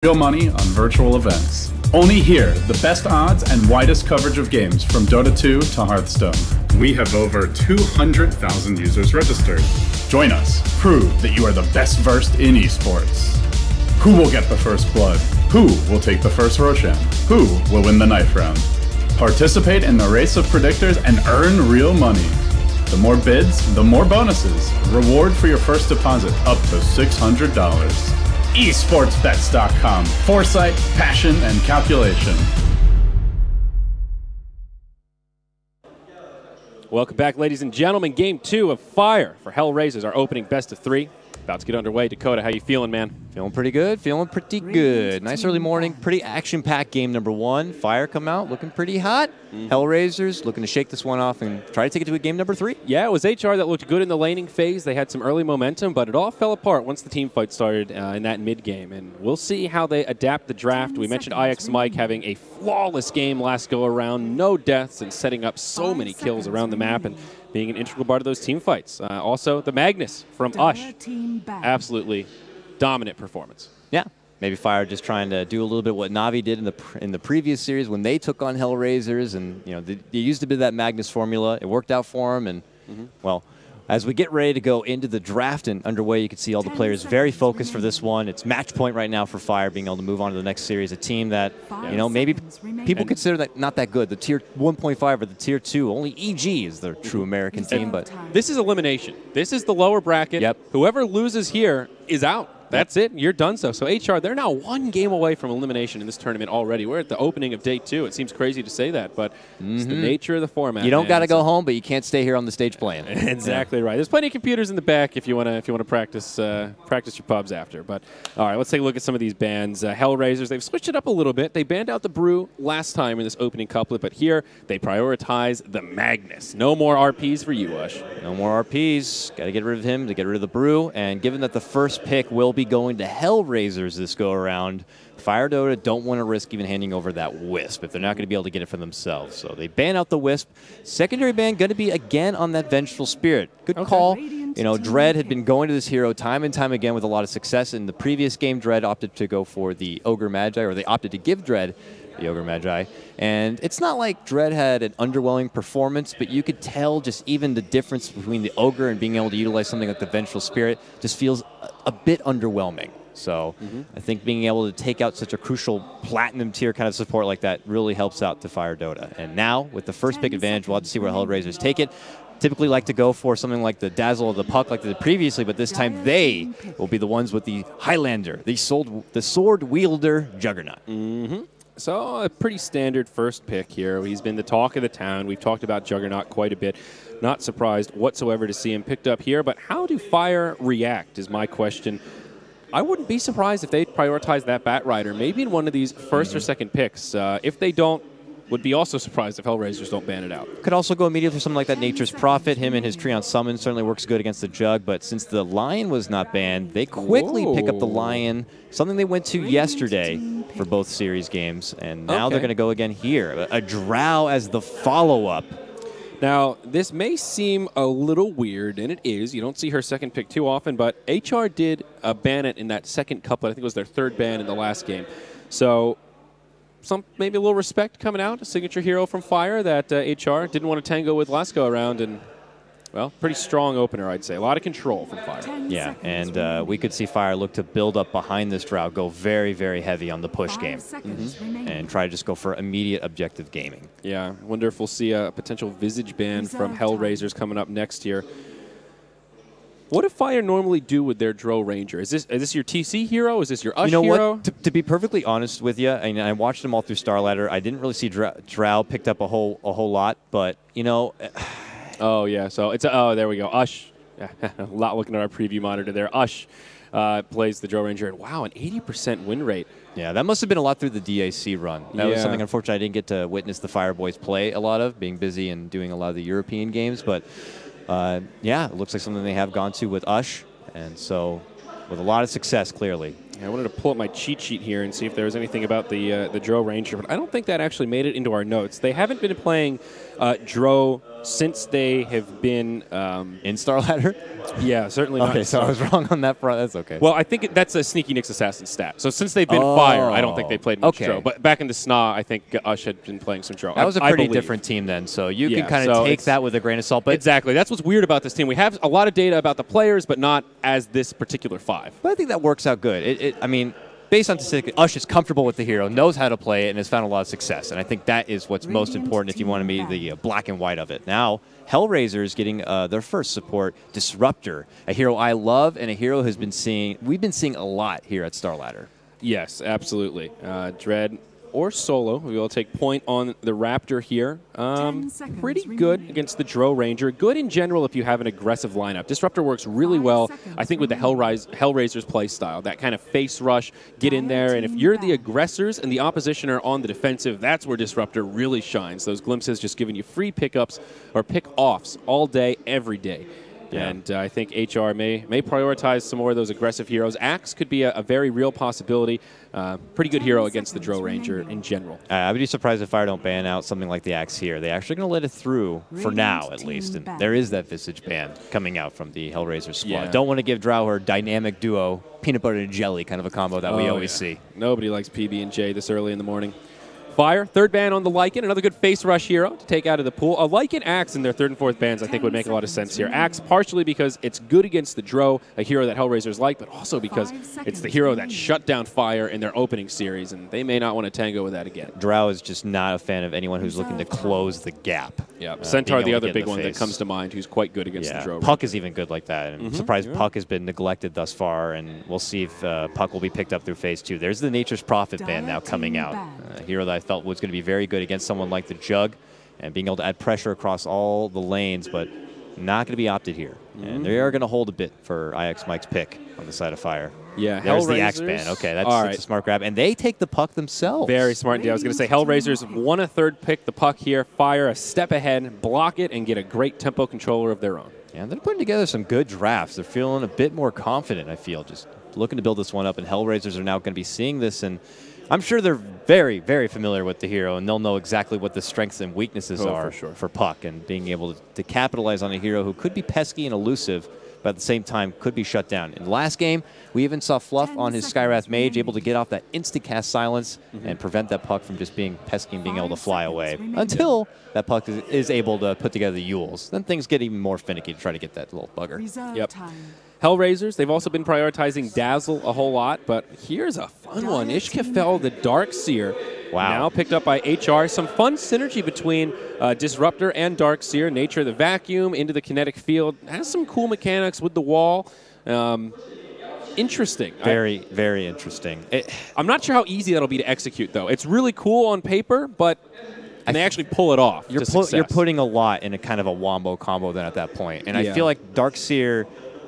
Real money on virtual events. Only here, the best odds and widest coverage of games from Dota 2 to Hearthstone. We have over 200,000 users registered. Join us. Prove that you are the best versed in esports. Who will get the first blood? Who will take the first Roshan? Who will win the knife round? Participate in the race of predictors and earn real money. The more bids, the more bonuses. Reward for your first deposit up to $600. esportsbets.com. Foresight, passion, and calculation. Welcome back, ladies and gentlemen. Game 2 of Fire for HellRaisers, our opening best of 3. About to get underway. Dakota, how you feeling, man? Feeling pretty good. Feeling pretty good. Nice early morning. Pretty action-packed game number 1. Fire come out looking pretty hot. HellRaisers looking to shake this one off and try to take it to a game number 3. Yeah, it was HR that looked good in the laning phase. They had some early momentum, but it all fell apart once the team fight started in that mid-game. And we'll see how they adapt the draft. We mentioned IX Mike having a flawless game last go-around. No deaths and setting up so many kills around the map and being an integral part of those team fights. Also, the Magnus from Ush. Absolutely dominant performance. Yeah. Maybe Fire just trying to do a little bit what Na'Vi did in the previous series when they took on HellRaisers, and they used a bit of that Magnus formula. It worked out for them, and well, as we get ready to go into the draft and underway, you can see all the players very focused for this one. It's match point right now for Fire, being able to move on to the next series. A team that, maybe people consider that not that good. The tier 1.5 or the tier 2, only EG is the true American team. But this is elimination. This is the lower bracket. Yep. Whoever loses here is out. That's it. You're done so. So HR, they're now 1 game away from elimination in this tournament already. We're at the opening of day 2. It seems crazy to say that, but it's the nature of the format. You don't got to go home, but you can't stay here on the stage playing. Exactly right. There's plenty of computers in the back if you want to practice your pubs after. But all right, let's take a look at some of these bans. HellRaisers, they've switched it up a little bit. They banned out the Brew last time in this opening couplet, but here they prioritize the Magnus. No more RPs for you, Ush. No more RPs. Got to get rid of him to get rid of the Brew. And given that the first pick will be going to HellRaisers this go-around, Fire Dota don't want to risk even handing over that Wisp if they're not going to be able to get it for themselves. So they ban out the Wisp. Secondary ban going to be again on that Vengeful Spirit. Good call. Dread had been going to this hero time and time again with a lot of success. In the previous game, Dread opted to go for the Ogre Magi, or they opted to give Dread the Ogre Magi. And it's not like Dread had an underwhelming performance, but you could tell just even the difference between the Ogre and being able to utilize something like the Vengeful Spirit just feels a bit underwhelming. So I think being able to take out such a crucial platinum tier kind of support like that really helps out to Fire Dota. And now, with the first pick advantage, we'll have to see where HellRaisers take it. Typically like to go for something like the Dazzle of the Puck like they did previously, but this time they will be the ones with the Highlander, the sword wielder Juggernaut. So a pretty standard first pick here. He's been the talk of the town. We've talked about Juggernaut quite a bit. Not surprised whatsoever to see him picked up here, but how do Fire react is my question. I wouldn't be surprised if they prioritize that Bat Rider, maybe in one of these first or second picks. If they don't, would be also surprised if HellRaisers don't ban it out. Could also go immediately for something like that Nature's Prophet. Him and his Treant Summon certainly works good against the Jug, but since the Lion was not banned, they quickly pick up the Lion, something they went to yesterday for both series games, and now they're going to go again here. A Drow as the follow-up. Now, this may seem a little weird, and it is. You don't see her second pick too often, but HR did ban it in that second couplet. I think it was their 3rd ban in the last game. So maybe a little respect coming out, a signature hero from Fire that HR didn't want to tango with last go-around, and, well, pretty strong opener, I'd say. A lot of control from Fire. Yeah, and we could see Fire look to build up behind this Drow, go very, very heavy on the push game, and try to just go for immediate objective gaming. Yeah, I wonder if we'll see a potential Visage ban from HellRaisers coming up next year. What do Fire normally do with their Drow Ranger? Is this your TC hero? Is this your Ush hero? You know what? To be perfectly honest with you, I watched them all through Starladder. I didn't really see Drow picked up a whole lot, but oh yeah, so it's there we go. Ush, a lot looking at our preview monitor there. Ush plays the Drow Ranger, and wow, an 80% win rate. Yeah, that must have been a lot through the DAC run. That was something, unfortunately, I didn't get to witness the Fire Boys play a lot of, being busy and doing a lot of the European games, but. Yeah, it looks like something they have gone to with Ush, and so with a lot of success, clearly. Yeah, I wanted to pull up my cheat sheet here and see if there was anything about the Drow Ranger, but I don't think that actually made it into our notes. They haven't been playing Drow since they have been in Starladder. Yeah, certainly not. Okay, so I was wrong on that front. That's okay. Well, I think that's a Sneaky Nick's assassin stat. So since they've been Fire, I don't think they played much Drow. But back in the SNA, I think Ush had been playing some Drow. That was a pretty different team then, so you can kind of take that with a grain of salt. But exactly. That's what's weird about this team. We have a lot of data about the players, but not as this particular 5. But I think that works out good. I mean, based on statistics, Ush is comfortable with the hero, knows how to play it, and has found a lot of success. And I think that is what's most important if you want to be the black and white of it. Now, HellRaisers getting their first support, Disruptor, a hero I love and a hero has been we've been seeing a lot here at Starladder. Yes, absolutely. Dread or Solo, we will take point on the Raptor here. Pretty good against the Drow Ranger. Good in general if you have an aggressive lineup. Disruptor works really well, I think, with the HellRaisers play style. That kind of face rush, get in there, and if you're the aggressors and the opposition are on the defensive, that's where Disruptor really shines. Those glimpses just giving you free pickups or pick-offs all day, every day. Yeah. And I think HR may prioritize some more of those aggressive heroes. Axe could be a very real possibility. Pretty good hero against the Drow Ranger in general. I would be surprised if Fire don't ban out something like the Axe here. They're actually going to let it through for now, at least. And there is that Visage ban coming out from the HellRaisers squad. Yeah. Don't want to give Drow her dynamic duo, peanut butter and jelly kind of a combo that we always see. Nobody likes PB&J this early in the morning. Fire, third ban on the Lycan, another good face rush hero to take out of the pool. A Lycan Axe in their third and fourth bans I think would make a lot of sense here. Axe partially because it's good against the Drow, a hero that HellRaisers like, but also because it's the hero that shut down Fire in their opening series, and they may not want to tango with that again. Drow is just not a fan of anyone who's looking to close the gap. Yeah, Centaur, the other big one that comes to mind, who's quite good against the Drow. Puck is even good like that. And I'm surprised Puck has been neglected thus far, and we'll see if Puck will be picked up through Phase 2. There's the Nature's Prophet ban now coming out. A hero that I felt was going to be very good against someone like the Jug and being able to add pressure across all the lanes, but not going to be opted here. And they are going to hold a bit for IX Mike's pick on the side of Fire. Yeah, there's the Axe ban. Okay, that's a smart grab. And they take the Puck themselves. Very smart. Yeah, I was going to say HellRaisers won a third pick, the Puck here. Fire a step ahead, block it, and get a great tempo controller of their own. Yeah, they're putting together some good drafts. They're feeling a bit more confident, I feel, just looking to build this one up. And HellRaisers are now going to be seeing this, and I'm sure they're very, very familiar with the hero, and they'll know exactly what the strengths and weaknesses are for Puck, and being able to capitalize on a hero who could be pesky and elusive, but at the same time could be shut down. In the last game, we even saw Fluff on his Skywrath Mage able to get off that instant-cast silence and prevent that Puck from just being pesky and being able to fly away until that Puck is able to put together the Yules. Then things get even more finicky to try to get that little bugger. Yep. HellRaisers, they've also been prioritizing Dazzle a whole lot, but here's a fun one. Ishkafel, the Darkseer, now picked up by HR. Some fun synergy between Disruptor and Darkseer. Nature of the Vacuum into the kinetic field. Has some cool mechanics with the wall. Interesting. Very, very interesting. I'm not sure how easy that'll be to execute, though. It's really cool on paper, but and they actually pull it off. You're putting a lot in a kind of a wombo combo then at that point. And I feel like Darkseer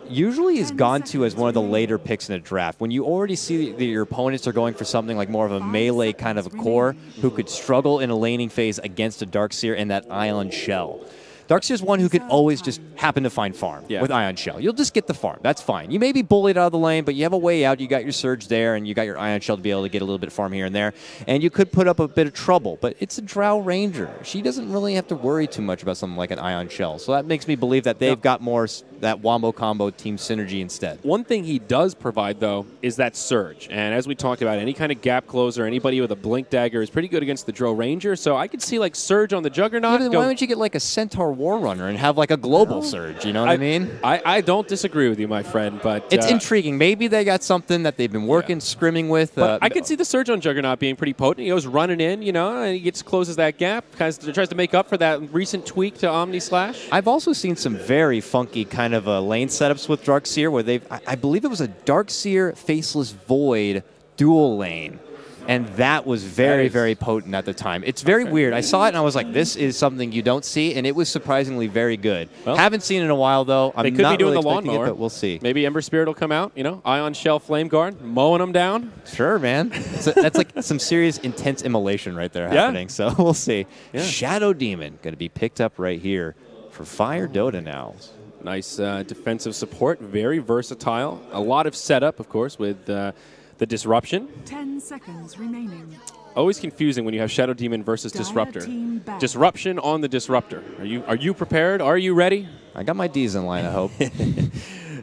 usually is gone to as one of the later picks in a draft. When you already see that your opponents are going for something like more of a melee kind of a core who could struggle in a laning phase against a Darkseer and that Ion Shell. Darkseer is one who could always just happen to find farm with Ion Shell. You'll just get the farm. That's fine. You may be bullied out of the lane, but you have a way out. You got your Surge there, and you got your Ion Shell to be able to get a little bit of farm here and there. And you could put up a bit of trouble, but it's a Drow Ranger. She doesn't really have to worry too much about something like an Ion Shell. So that makes me believe that they've got more that wombo combo team synergy instead. One thing he does provide, though, is that Surge. And as we talked about, any kind of gap closer, anybody with a Blink Dagger is pretty good against the Drow Ranger. So I could see like Surge on the Juggernaut. Why don't you get like a Centaur War Runner and have like a global Surge, you know what I mean? I don't disagree with you, my friend, but it's intriguing. Maybe they got something that they've been working, scrimming with. I could see the Surge on Juggernaut being pretty potent. He goes running in, and he closes that gap, tries to make up for that recent tweak to Omni Slash. I've also seen some very funky kind of lane setups with Darkseer where I believe it was a Darkseer Faceless Void dual lane. And that was very, very potent at the time. It's very weird. I saw it, and I was like, this is something you don't see, and it was surprisingly very good. Well, haven't seen it in a while, though. They could be doing the lawnmower, but we'll see. Maybe Ember Spirit will come out, Ion Shell Flame Guard, mowing them down. Sure, man. That's like some serious intense immolation right there happening, so we'll see. Yeah. Shadow Demon going to be picked up right here for Fire Dota now. Nice defensive support, very versatile. A lot of setup, of course, with the Disruption. 10 seconds remaining. always confusing when you have Shadow Demon versus Disruptor. Disruption on the Disruptor. Are you prepared? Are you ready? I got my D's in line, I hope.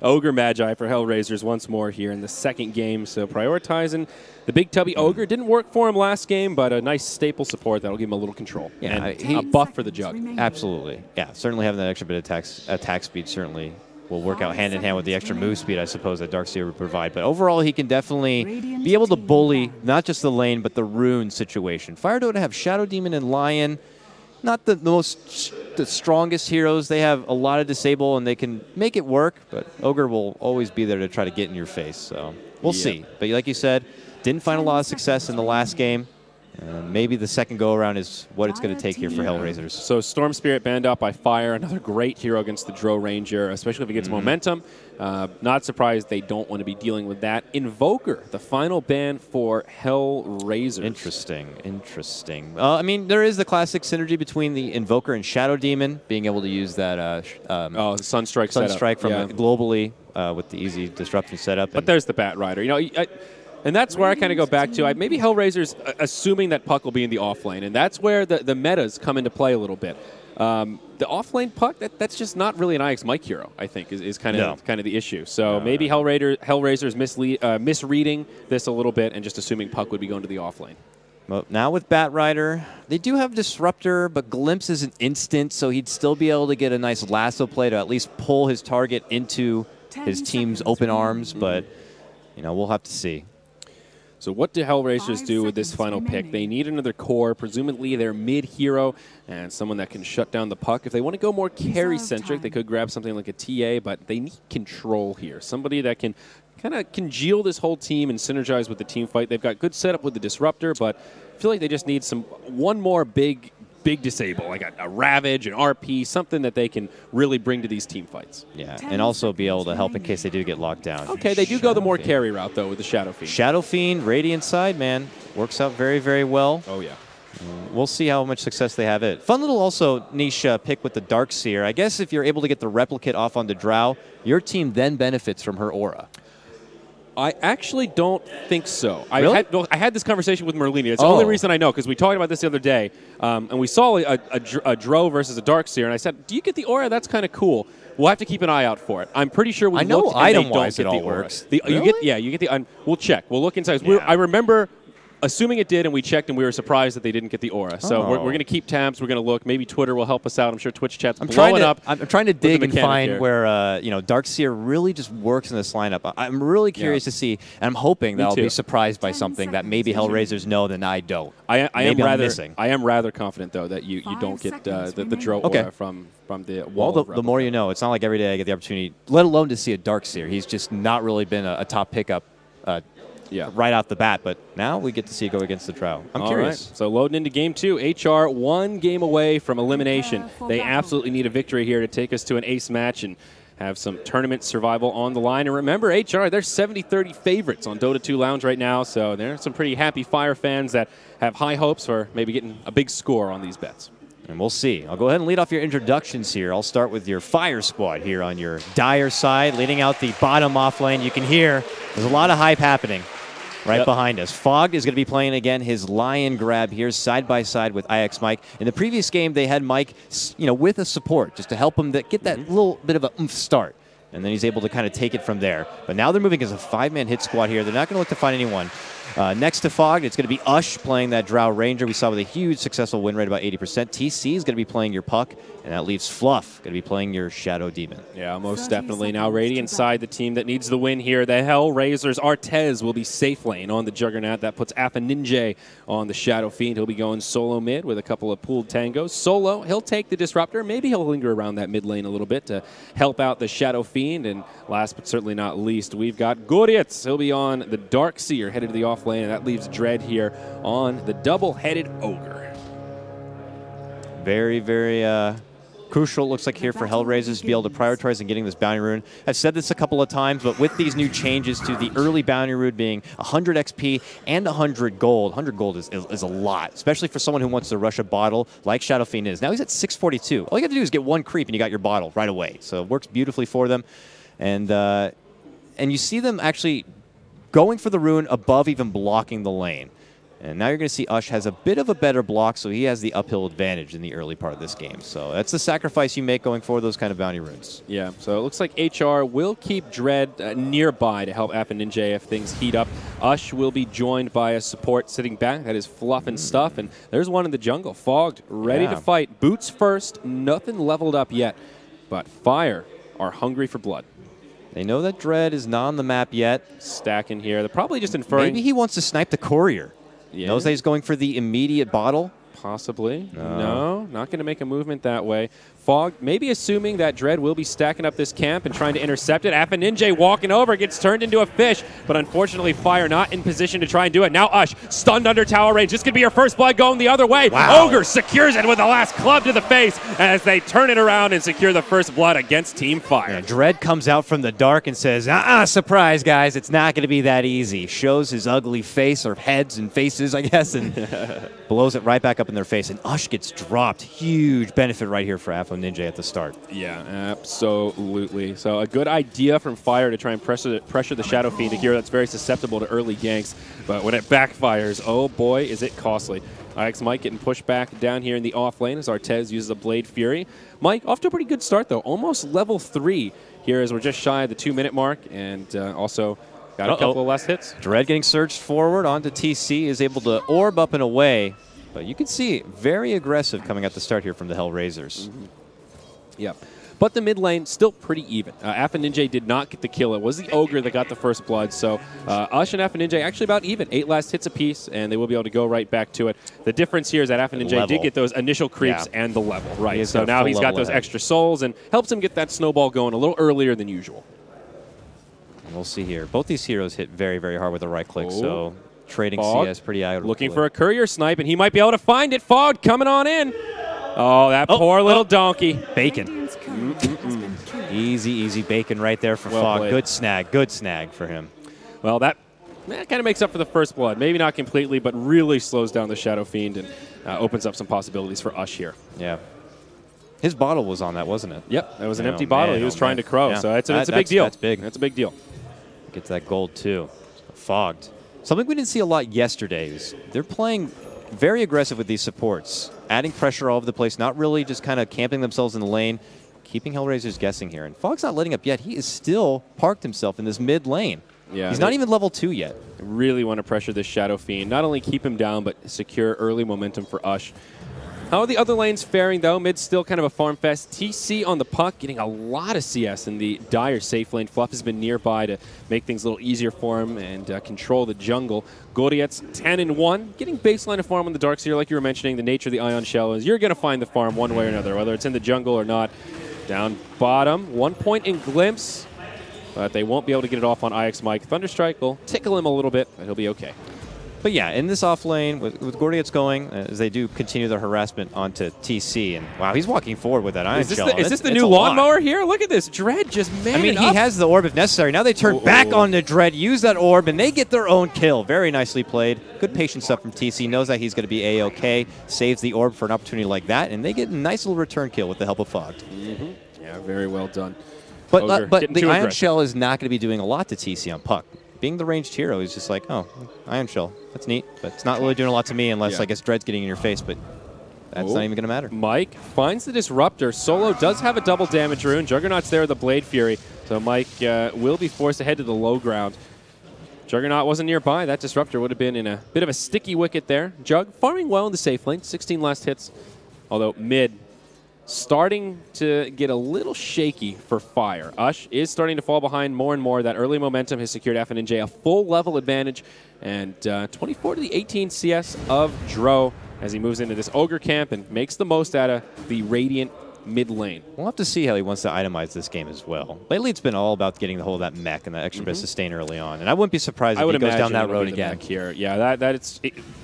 Ogre Magi for HellRaisers once more here in the second game. So prioritizing the big tubby Ogre. Didn't work for him last game, but a nice staple support that'll give him a little control. Yeah, and a buff for the Jug. Absolutely. Yeah, certainly having that extra bit of attack speed certainly will work out hand in hand with the extra move speed, I suppose, that Darkseer would provide. But overall, he can definitely be able to bully not just the lane, but the rune situation. Fire Dota have Shadow Demon and Lion. Not the strongest heroes. They have a lot of disable, and they can make it work, but Ogre will always be there to try to get in your face. So we'll see. But like you said, didn't find a lot of success in the last game. Maybe the second go-around is what it's going to take here for HellRaisers. So Storm Spirit banned out by Fire, another great hero against the Drow Ranger, especially if he gets momentum. Not surprised they don't want to be dealing with that. Invoker, the final ban for HellRaisers. Interesting. I mean, there is the classic synergy between the Invoker and Shadow Demon, being able to use that the Sunstrike setup. From globally with the easy disruption setup. But there's the Bat Rider. You know, and that's where I kind of go back to maybe HellRaisers assuming that Puck will be in the off lane, and that's where the metas come into play a little bit. The off lane Puck, that's just not really an IX Mike hero, I think, is kind of the issue. So maybe HellRaisers misreading this a little bit and just assuming Puck would be going to the off lane. Well, now with Bat Rider, they do have Disruptor, but Glimpse is an instant, so he'd still be able to get a nice lasso play to at least pull his target into his team's open arms, but you know, we'll have to see. So what do HellRaisers do with this final pick? They need another core, presumably their mid-hero, and someone that can shut down the Puck. If they want to go more carry-centric, they could grab something like a TA, but they need control here. Somebody that can kind of congeal this whole team and synergize with the team fight. They've got good setup with the Disruptor, but I feel like they just need one more big disable, like a Ravage, an RP, something that they can really bring to these team fights. Yeah, and also be able to help in case they do get locked down. Okay, they do go the more carry route, though, with the Shadow Fiend. Shadow Fiend, Radiant side, man, works out very, very well. Oh, yeah. We'll see how much success they have it. Fun little also niche pick with the Darkseer. I guess if you're able to get the replicate off on the Drow, your team then benefits from her aura. I actually don't think so. Really? I had this conversation with Merlini. It's the only reason I know, because we talked about this the other day, and we saw a Drow versus a Darkseer, and I said, do you get the aura? That's kind of cool. We'll have to keep an eye out for it. I'm pretty sure we looked and they don't get the aura. Really? You get the. We'll check. We'll look inside. Yeah. I remember assuming it did, and we checked, and we were surprised that they didn't get the aura. So we're going to keep tabs. We're going to look. Maybe Twitter will help us out. I'm sure Twitch chat's blowing up. I'm trying to dig and find where you know, Darkseer really just works in this lineup. I'm really curious to see, and I'm hoping that I'll be surprised by something that maybe HellRaisers know that I don't. I am rather confident though that you don't get the Drow aura from the wall. Well, the more you know. It's not like every day I get the opportunity, let alone to see a Darkseer. He's just not really been a top pickup. Right off the bat, but now we get to see it go against the Drow. I'm curious. Right. So loading into Game 2, HR 1 game away from elimination. They absolutely need a victory here to take us to an ace match and have some tournament survival on the line. And remember, HR, they're 70-30 favorites on Dota 2 Lounge right now, so there are some pretty happy Fire fans that have high hopes for maybe getting a big score on these bets. And we'll see. I'll go ahead and lead off your introductions here. I'll start with your Fire squad here on your Dire side, leading out the bottom off lane. You can hear there's a lot of hype happening. Right behind us. Fog is going to be playing again his Lion grab here side by side with IX Mike. In the previous game, they had Mike, with a support just to help him get that little bit of a oomph start. And then he's able to kind of take it from there. But now they're moving as a 5-man hit squad here. They're not going to look to find anyone. Next to Fog, it's going to be Ush playing that Drow Ranger. We saw with a huge successful win rate, about 80%. TC is going to be playing your Puck, and that leaves Fluff going to be playing your Shadow Demon. Yeah, most definitely. Now Radiant side, the team that needs the win here. The HellRaisers. Artez will be safe lane on the Juggernaut. That puts Alpha Ninja on the Shadow Fiend. He'll be going solo mid with a couple of pooled tangos. Solo, he'll take the Disruptor. Maybe he'll linger around that mid lane a little bit to help out the Shadow Fiend. And last but certainly not least, we've got Gorietz. He'll be on the Darkseer, headed to the off lane, and that leaves Dread here on the double-headed Ogre. Very, very crucial, it looks like, here for HellRaisers to be able to prioritize and getting this bounty rune. I've said this a couple of times, but with these new changes to the early bounty rune being 100 XP and 100 gold, 100 gold is a lot, especially for someone who wants to rush a bottle like Shadow Fiend is. Now he's at 642. All you got to do is get one creep and you got your bottle right away. So it works beautifully for them. And you see them actually going for the rune above even blocking the lane. And now you're going to see Ush has a bit of a better block, so he has the uphill advantage in the early part of this game. So that's the sacrifice you make going for those kind of bounty runes. Yeah, so it looks like HR will keep Dread nearby to help Ninja if things heat up. Ush will be joined by a support sitting back. That is Fluff and stuff. And there's one in the jungle, Fogged, ready to fight. Boots first, nothing leveled up yet. But Fire are hungry for blood. They know that Dread is not on the map yet. Stacking here. They're probably just inferring. Maybe he wants to snipe the courier. Yeah. Knows that he's going for the immediate bottle. Possibly. No, not going to make a movement that way. Fog maybe assuming that Dread will be stacking up this camp and trying to intercept it. Ninja walking over, gets turned into a fish, but unfortunately Fire not in position to try and do it. Now Ush stunned under tower range. This could be your first blood going the other way. Wow. Ogre secures it with the last club to the face as they turn it around and secure the first blood against Team Fire. Yeah, Dread comes out from the dark and says, surprise, guys, it's not going to be that easy. Shows his ugly face, or heads and faces, I guess, and blows it right back up in their face. And Ush gets dropped. Huge benefit right here for Ninja at the start. Yeah, absolutely. So a good idea from Fire to try and pressure the Shadow Fiend, a hero that's very susceptible to early ganks. But when it backfires, oh boy, is it costly. Mike getting pushed back down here in the off lane as Artez uses a Blade Fury. Mike, off to a pretty good start, though. Almost level 3 here as we're just shy of the 2-minute mark. And also got a couple of last hits. Dread getting surged forward onto TC, is able to orb up and away. But you can see very aggressive coming at the start here from the HellRaisers. Yep. But the mid lane, still pretty even. Ninja did not get the kill. It was the Ogre that got the first blood. So Ush and Ninja actually about even. 8 last hits apiece, and they will be able to go right back to it. The difference here is that Ninja did get those initial creeps and the level. Right. So now he's got those extra souls and helps him get that snowball going a little earlier than usual. And we'll see here. Both these heroes hit very, very hard with the right click. So trading Fog, CS pretty out. Looking for a courier snipe, and he might be able to find it. Fog coming on in. Oh, that poor little donkey. Bacon. Easy, easy bacon right there for Fog. Played. Good snag for him. Well, that kind of makes up for the first blood. Maybe not completely, but really slows down the Shadow Fiend and opens up some possibilities for Ush here. Yeah. His bottle was on that, wasn't it? Yep, that was an empty bottle. He was trying to crow, so it's a big deal. That's big. That's a big deal. Gets that gold, too. Fogged. Something we didn't see a lot yesterday is they're playing very aggressive with these supports, adding pressure all over the place, not really just kind of camping themselves in the lane, keeping HellRaisers guessing here. And Fogg's not letting up yet. He is still parked himself in this mid lane. Yeah, he's not even level 2 yet. Really want to pressure this Shadow Fiend. Not only keep him down, but secure early momentum for Ush. How are the other lanes faring, though? Mid's still kind of a farm fest. TC on the puck, getting a lot of CS in the dire safe lane. Fluff has been nearby to make things a little easier for him and control the jungle. Goriet's 10-1, getting baseline of farm on the Darkseer, like you were mentioning. The nature of the Ion Shell is you're going to find the farm one way or another, whether it's in the jungle or not. Down bottom, 1 point in Glimpse, but they won't be able to get it off on Mike. Thunderstrike will tickle him a little bit, but he'll be okay. But yeah, in this off lane, with Gordiet's going, as they do continue their harassment onto TC, and wow, he's walking forward with that Ion Shell. Is this the new lawnmower here? Look at this. Dread just manning up. He has the orb if necessary. Now they turn back on the Dread, use that orb, and they get their own kill. Very nicely played. Good patient stuff from TC. Knows that he's going to be A-OK. Saves the orb for an opportunity like that, and they get a nice little return kill with the help of Fogged. Yeah, very well done. But the Ion Shell is not going to be doing a lot to TC on puck. Being the ranged hero, he's just like, oh, Ion Shell, that's neat, but it's not really doing a lot to me unless I guess Dread's getting in your face, but that's not even going to matter. Mike finds the Disruptor. Solo does have a double damage rune. Juggernaut's there with the Blade Fury, so Mike will be forced to head to the low ground. Juggernaut wasn't nearby. That Disruptor would have been in a bit of a sticky wicket there. Jug farming well in the safe lane, 16 last hits, although mid starting to get a little shaky for Fire. Ush is starting to fall behind more and more. That early momentum has secured Ninja a full level advantage, and 24 to the 18 CS of Dro as he moves into this Ogre camp and makes the most out of the Radiant mid lane. We'll have to see how he wants to itemize this game as well. Lately, it's been all about getting the whole of that mech and that extra bit of sustain early on, and I wouldn't be surprised if he goes down that road again. Here. Yeah,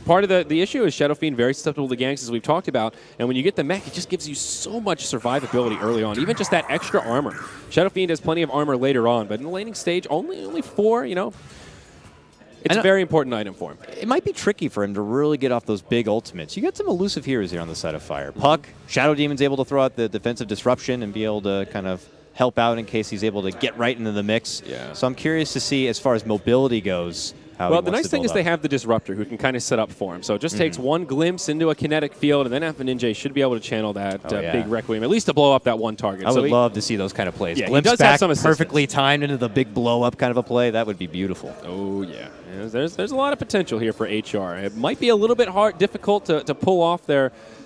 part of the issue is Shadow Fiend very susceptible to ganks, as we've talked about, and when you get the mech, it just gives you so much survivability early on, even just that extra armor. Shadow Fiend has plenty of armor later on, but in the laning stage, only 4, It's a very important item for him. It might be tricky for him to really get off those big ultimates. You got some elusive heroes here on the side of Fire. Puck, Shadow Demon's able to throw out the defensive disruption and be able to kind of help out in case he's able to get right into the mix. Yeah. So I'm curious to see, as far as mobility goes, how Well, he the wants nice to thing build is up. they have the Disruptor who can kind of set up for him. So it just takes one glimpse into a kinetic field, and then FNJ should be able to channel that big Requiem, at least to blow up that one target. I would love to see those kind of plays. Yeah, Glimpse he does back have some assistance. perfectly timed into the big blow-up kind of a play. That would be beautiful. Oh, yeah. There's a lot of potential here for HR. It might be a little bit difficult to pull off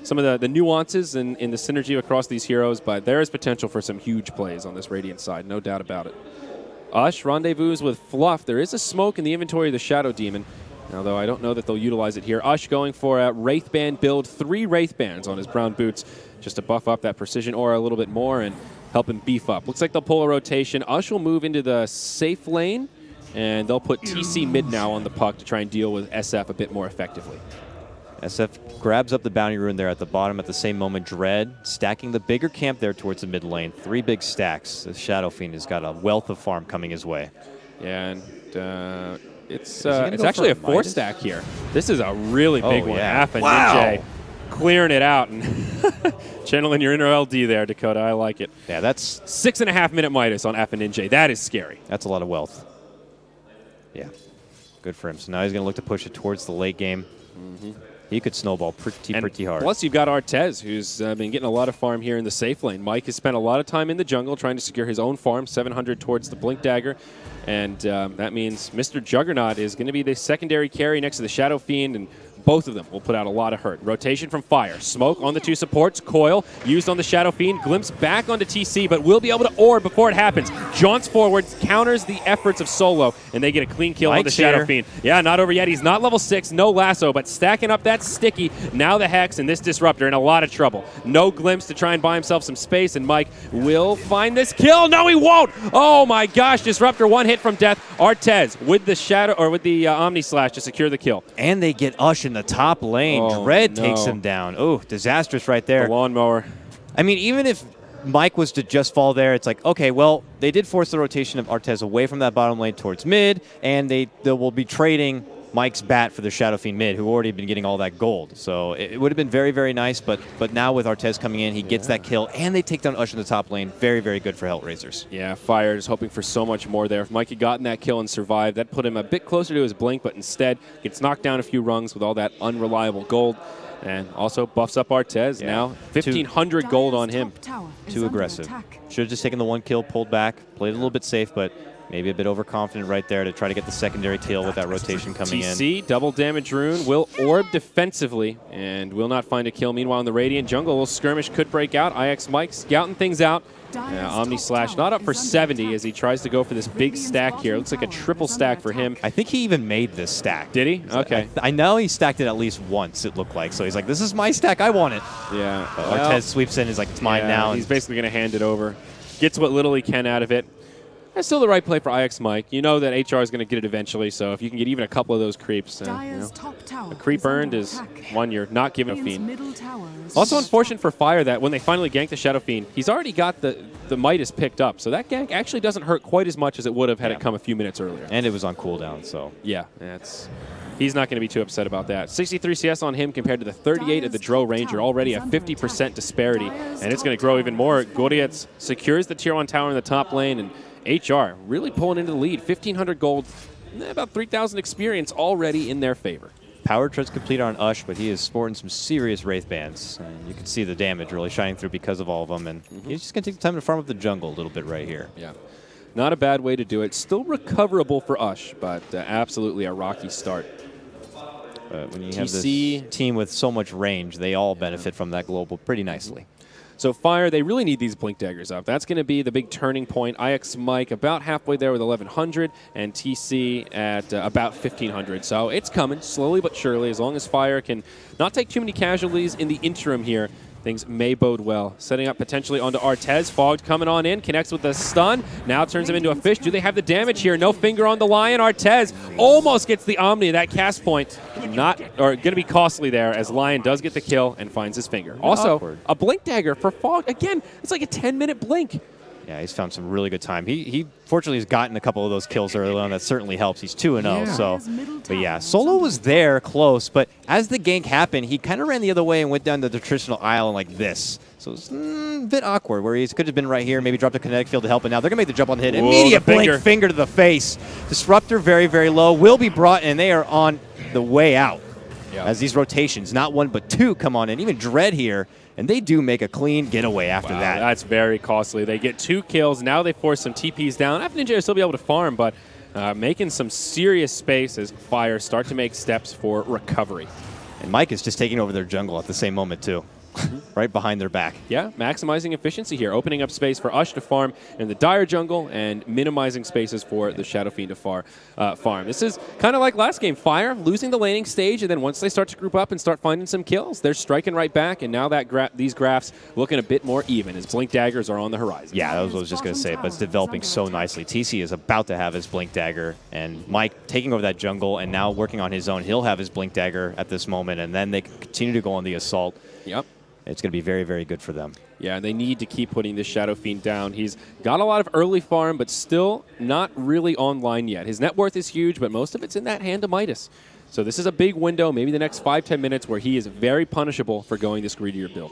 some of the nuances in the synergy across these heroes, but there is potential for some huge plays on this Radiant side, no doubt about it. Ush rendezvous with Fluff. There is a smoke in the inventory of the Shadow Demon, although I don't know that they'll utilize it here. Ush going for a Wraith Band build, 3 Wraith Bands on his brown boots, just to buff up that precision aura a little bit more and help him beef up. Looks like they'll pull a rotation. Ush will move into the safe lane, and they'll put TC mid now on the puck to try and deal with SF a bit more effectively. SF grabs up the bounty rune there at the bottom at the same moment. Dread stacking the bigger camp there towards the mid lane. 3 big stacks. The Shadow Fiend has got a wealth of farm coming his way. Yeah, and it's actually a 4 stack here. This is a really big one. Half and Ninja clearing it out and channeling your inner LD there, Dakota. I like it. Yeah, that's 6.5 minute Midas on F and Ninja. That is scary. That's a lot of wealth. Yeah, good for him. So now he's going to look to push it towards the late game. He could snowball pretty hard. Plus, you've got Artez, who's been getting a lot of farm here in the safe lane. Mike has spent a lot of time in the jungle trying to secure his own farm, 700 towards the Blink Dagger. And that means Mr. Juggernaut is going to be the secondary carry next to the Shadow Fiend, and both of them will put out a lot of hurt. Rotation from Fire. Smoke on the 2 supports. Coil used on the Shadow Fiend. Glimpse back onto TC, but will be able to orb before it happens. Jaunts forward, counters the efforts of Solo, and they get a clean kill on the Shadow Fiend. Yeah, not over yet. He's not level 6, no lasso, but stacking up that sticky. Now the Hex and this Disruptor in a lot of trouble. No Glimpse to try and buy himself some space, and Mike will find this kill. No, he won't! Oh my gosh, Disruptor, 1 hit from death. Artez with the Shadow, or with the Omni Slash to secure the kill. And they get Ush in the top lane. Dread takes him down. Oh, disastrous right there. The lawnmower. I mean, even if Mike was to just fall there, it's like, okay, well, they did force the rotation of Artez away from that bottom lane towards mid, and they will be trading Mike's bat for the Shadow Fiend mid, who already been getting all that gold. So it would have been very, very nice, but now with Artez coming in, he gets that kill, and they take down Ush in the top lane. Very, very good for HellRaisers. Yeah, Fire is hoping for so much more there. If Mike had gotten that kill and survived, that put him a bit closer to his blink, but instead gets knocked down a few rungs with all that unreliable gold. And also buffs up Artez. Now 1,500 gold on him. Too aggressive. Should have just taken the 1 kill, pulled back, played a little bit safe, but maybe a bit overconfident right there to try to get the secondary kill with that rotation coming in. TC, double damage rune, will orb defensively and will not find a kill. Meanwhile, in the Radiant jungle, a little skirmish could break out. IX Mike scouting things out. Omni Slash not up for 70 as he tries to go for this big stack here. Looks like a triple stack for him. I think he even made this stack. Did he? Okay. I know he stacked it at least once, it looked like. So he's like, this is my stack. I want it. Yeah. Artez sweeps in. He's like, it's mine now. He's basically going to hand it over. Gets what little he can out of it. That's still the right play for IX Mike. You know that HR is going to get it eventually, so if you can get even a couple of those creeps, a creep earned is one you're not giving a Fiend. Also unfortunate for Fire that when they finally gank the Shadow Fiend, he's already got the Midas picked up, so that gank actually doesn't hurt quite as much as it would have had it come a few minutes earlier. And it was on cooldown, so. Yeah, he's not going to be too upset about that. 63 CS on him compared to the 38 of the Drow Ranger, already a 50% disparity, and it's going to grow even more. Gorietz secures the Tier 1 tower in the top lane, and HR really pulling into the lead. 1,500 gold, about 3,000 experience already in their favor. Power treads complete on Ush, but he is sporting some serious Wraith Bands. And you can see the damage really shining through because of all of them. And he's just going to take the time to farm up the jungle a little bit right here. Yeah. Not a bad way to do it. Still recoverable for Ush, but absolutely a rocky start. When you have this team with so much range, they all benefit from that global pretty nicely. So Fire, they really need these Blink Daggers up. That's going to be the big turning point. IX Mike about halfway there with 1,100, and TC at about 1,500. So it's coming, slowly but surely. As long as Fire can not take too many casualties in the interim here, things may bode well. Setting up potentially onto Artez. Fogged coming on in, connects with the stun. Now turns him into a fish. Do they have the damage here? No finger on the Lion. Artez almost gets the Omni. That cast point going to be costly there as Lion does get the kill and finds his finger. Also, a Blink Dagger for Fogged. Again, it's like a 10-minute blink. Yeah, he's found some really good time. He fortunately has gotten a couple of those kills early on. That certainly helps. He's 2-0. So, but yeah, Solo was there close. But as the gank happened, he kind of ran the other way and went down the traditional aisle like this. So it's a bit awkward where he could have been right here, maybe dropped a kinetic field to help. And now they're going to make the jump on the hit. Immediate blink finger to the face. Disruptor very, very low. Will be brought in. They are on the way out. Yep. As these rotations, not one but two, come on in. Even Dread here. And they do make a clean getaway after that. That's very costly. They get 2 kills. Now they force some TPs down. FNinja will still be able to farm, but making some serious space as Fire start to make steps for recovery. And Mike is just taking over their jungle at the same moment, too. Right behind their back. Yeah, maximizing efficiency here, opening up space for Ush to farm in the Dire jungle and minimizing spaces for the Shadow Fiend to farm. This is kind of like last game. Fire losing the laning stage, and then once they start to group up and start finding some kills, they're striking right back, and now that these graphs looking a bit more even as Blink Daggers are on the horizon. Yeah, that was what I was just going to say, but it's developing so nicely. TC is about to have his Blink Dagger, and Mike taking over that jungle and now working on his own. He'll have his Blink Dagger at this moment, and then they can continue to go on the assault. Yep. It's going to be very, very good for them. Yeah, and they need to keep putting this Shadow Fiend down. He's got a lot of early farm, but still not really online yet. His net worth is huge, but most of it's in that hand of Midas. So this is a big window, maybe the next 5-10 minutes, where he is very punishable for going this greedier build.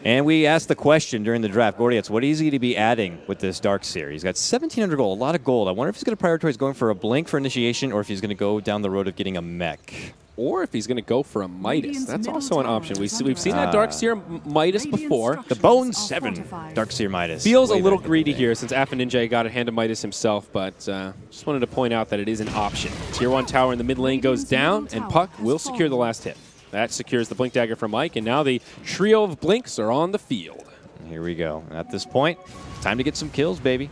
And we asked the question during the draft, Gordiats, what is he to be adding with this Darkseer? He's got 1,700 gold, a lot of gold. I wonder if he's going to prioritize going for a Blink for initiation or if he's going to go down the road of getting a mech. Or if he's going to go for a Midas. That's also an option. We've seen that Darkseer Midas before. The Bone 7 Darkseer Midas. Feels a little greedy here since FNinja got a hand of Midas himself, but just wanted to point out that it is an option. Tier 1 tower in the mid lane goes down, and Puck will secure the last hit. That secures the Blink Dagger from Mike, and now the trio of Blinks are on the field. Here we go. And at this point, time to get some kills, baby.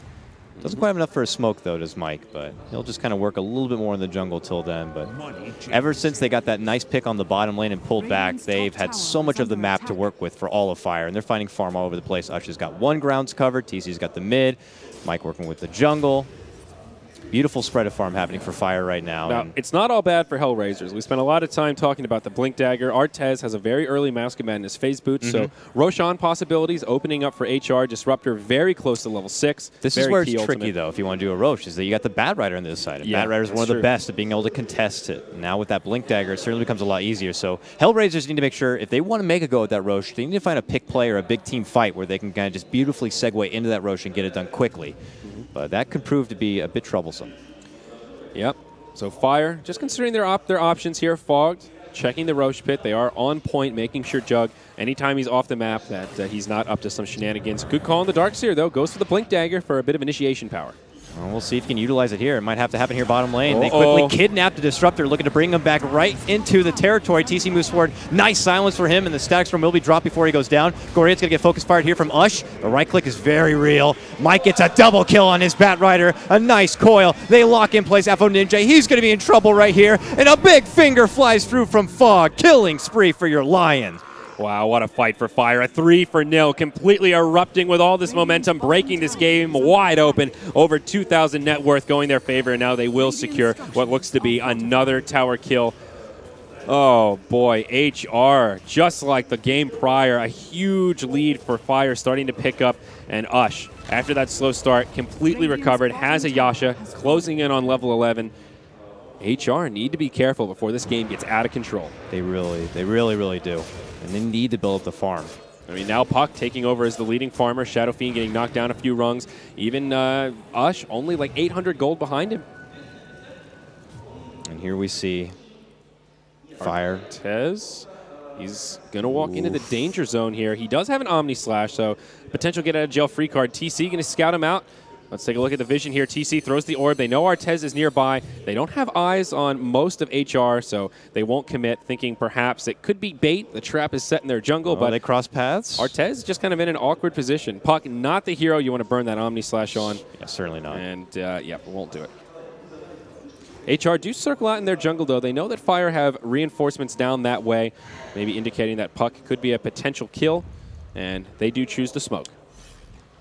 Doesn't quite have enough for a smoke, though, does Mike, but he'll just kind of work a little bit more in the jungle till then. But ever since they got that nice pick on the bottom lane and pulled back, they've had so much of the map to work with for all of Fire, and they're finding farm all over the place. Ush has got 1 grounds covered, TC's got the mid, Mike working with the jungle. Beautiful spread of farm happening for Fire right now. Now, it's not all bad for HellRaisers. We spent a lot of time talking about the Blink Dagger. Artez has a very early Mask of Madness phase boot, so Roshan possibilities opening up for HR. Disruptor very close to level 6. This is where it's tricky, though, if you want to do a Roche, is that you got the Bad Rider on this side. And Bad Rider is one of the best at being able to contest it. Now with that Blink Dagger, it certainly becomes a lot easier. So HellRaisers need to make sure, if they want to make a go at that Roche, they need to find a pick play or a big team fight where they can kind of just beautifully segue into that Roche and get it done quickly. But that could prove to be a bit troublesome. Yep. So Fire, just considering their options here, Fogged, checking the Roche pit. They are on point, making sure Jug, anytime he's off the map, that he's not up to some shenanigans. Good call on the Darkseer, though. Goes for the Blink Dagger for a bit of initiation power. Well, we'll see if he can utilize it here. It might have to happen here bottom lane. They quickly kidnap the Disruptor, looking to bring him back right into the territory. TC moves forward. Nice silence for him, and the Static Storm will be dropped before he goes down. Gordiat's going to get focus fired here from Ush. The right click is very real. Mike gets a double kill on his Bat Rider. A nice coil. They lock in place FNinja. He's going to be in trouble right here, and a big finger flies through from Fog. Killing spree for your Lion. Wow, what a fight for Fire. A 3-0, completely erupting with all this momentum, breaking this game wide open. Over 2,000 net worth going their favor, and now they will secure what looks to be another tower kill. Oh, boy, HR, just like the game prior, a huge lead for Fire starting to pick up, and Ush, after that slow start, completely recovered, has a Yasha, closing in on level 11. HR need to be careful before this game gets out of control. They really do. And they need to build up the farm. I mean, now Puck taking over as the leading farmer. Shadow Fiend getting knocked down a few rungs. Even Ush only like 800 gold behind him. And here we see Fire. Artez, he's going to walk into the danger zone here. He does have an Omni Slash, so potential get out of jail free card. TC going to scout him out. Let's take a look at the vision here. TC throws the orb. They know Artez is nearby. They don't have eyes on most of HR, so they won't commit, thinking perhaps it could be bait. The trap is set in their jungle, but they cross paths. Artez just kind of in an awkward position. Puck, not the hero you want to burn that Omni Slash on. Yeah, certainly not. And, yeah, we won't do it. HR do circle out in their jungle, though. They know that Fire have reinforcements down that way, maybe indicating that Puck could be a potential kill, and they do choose to smoke.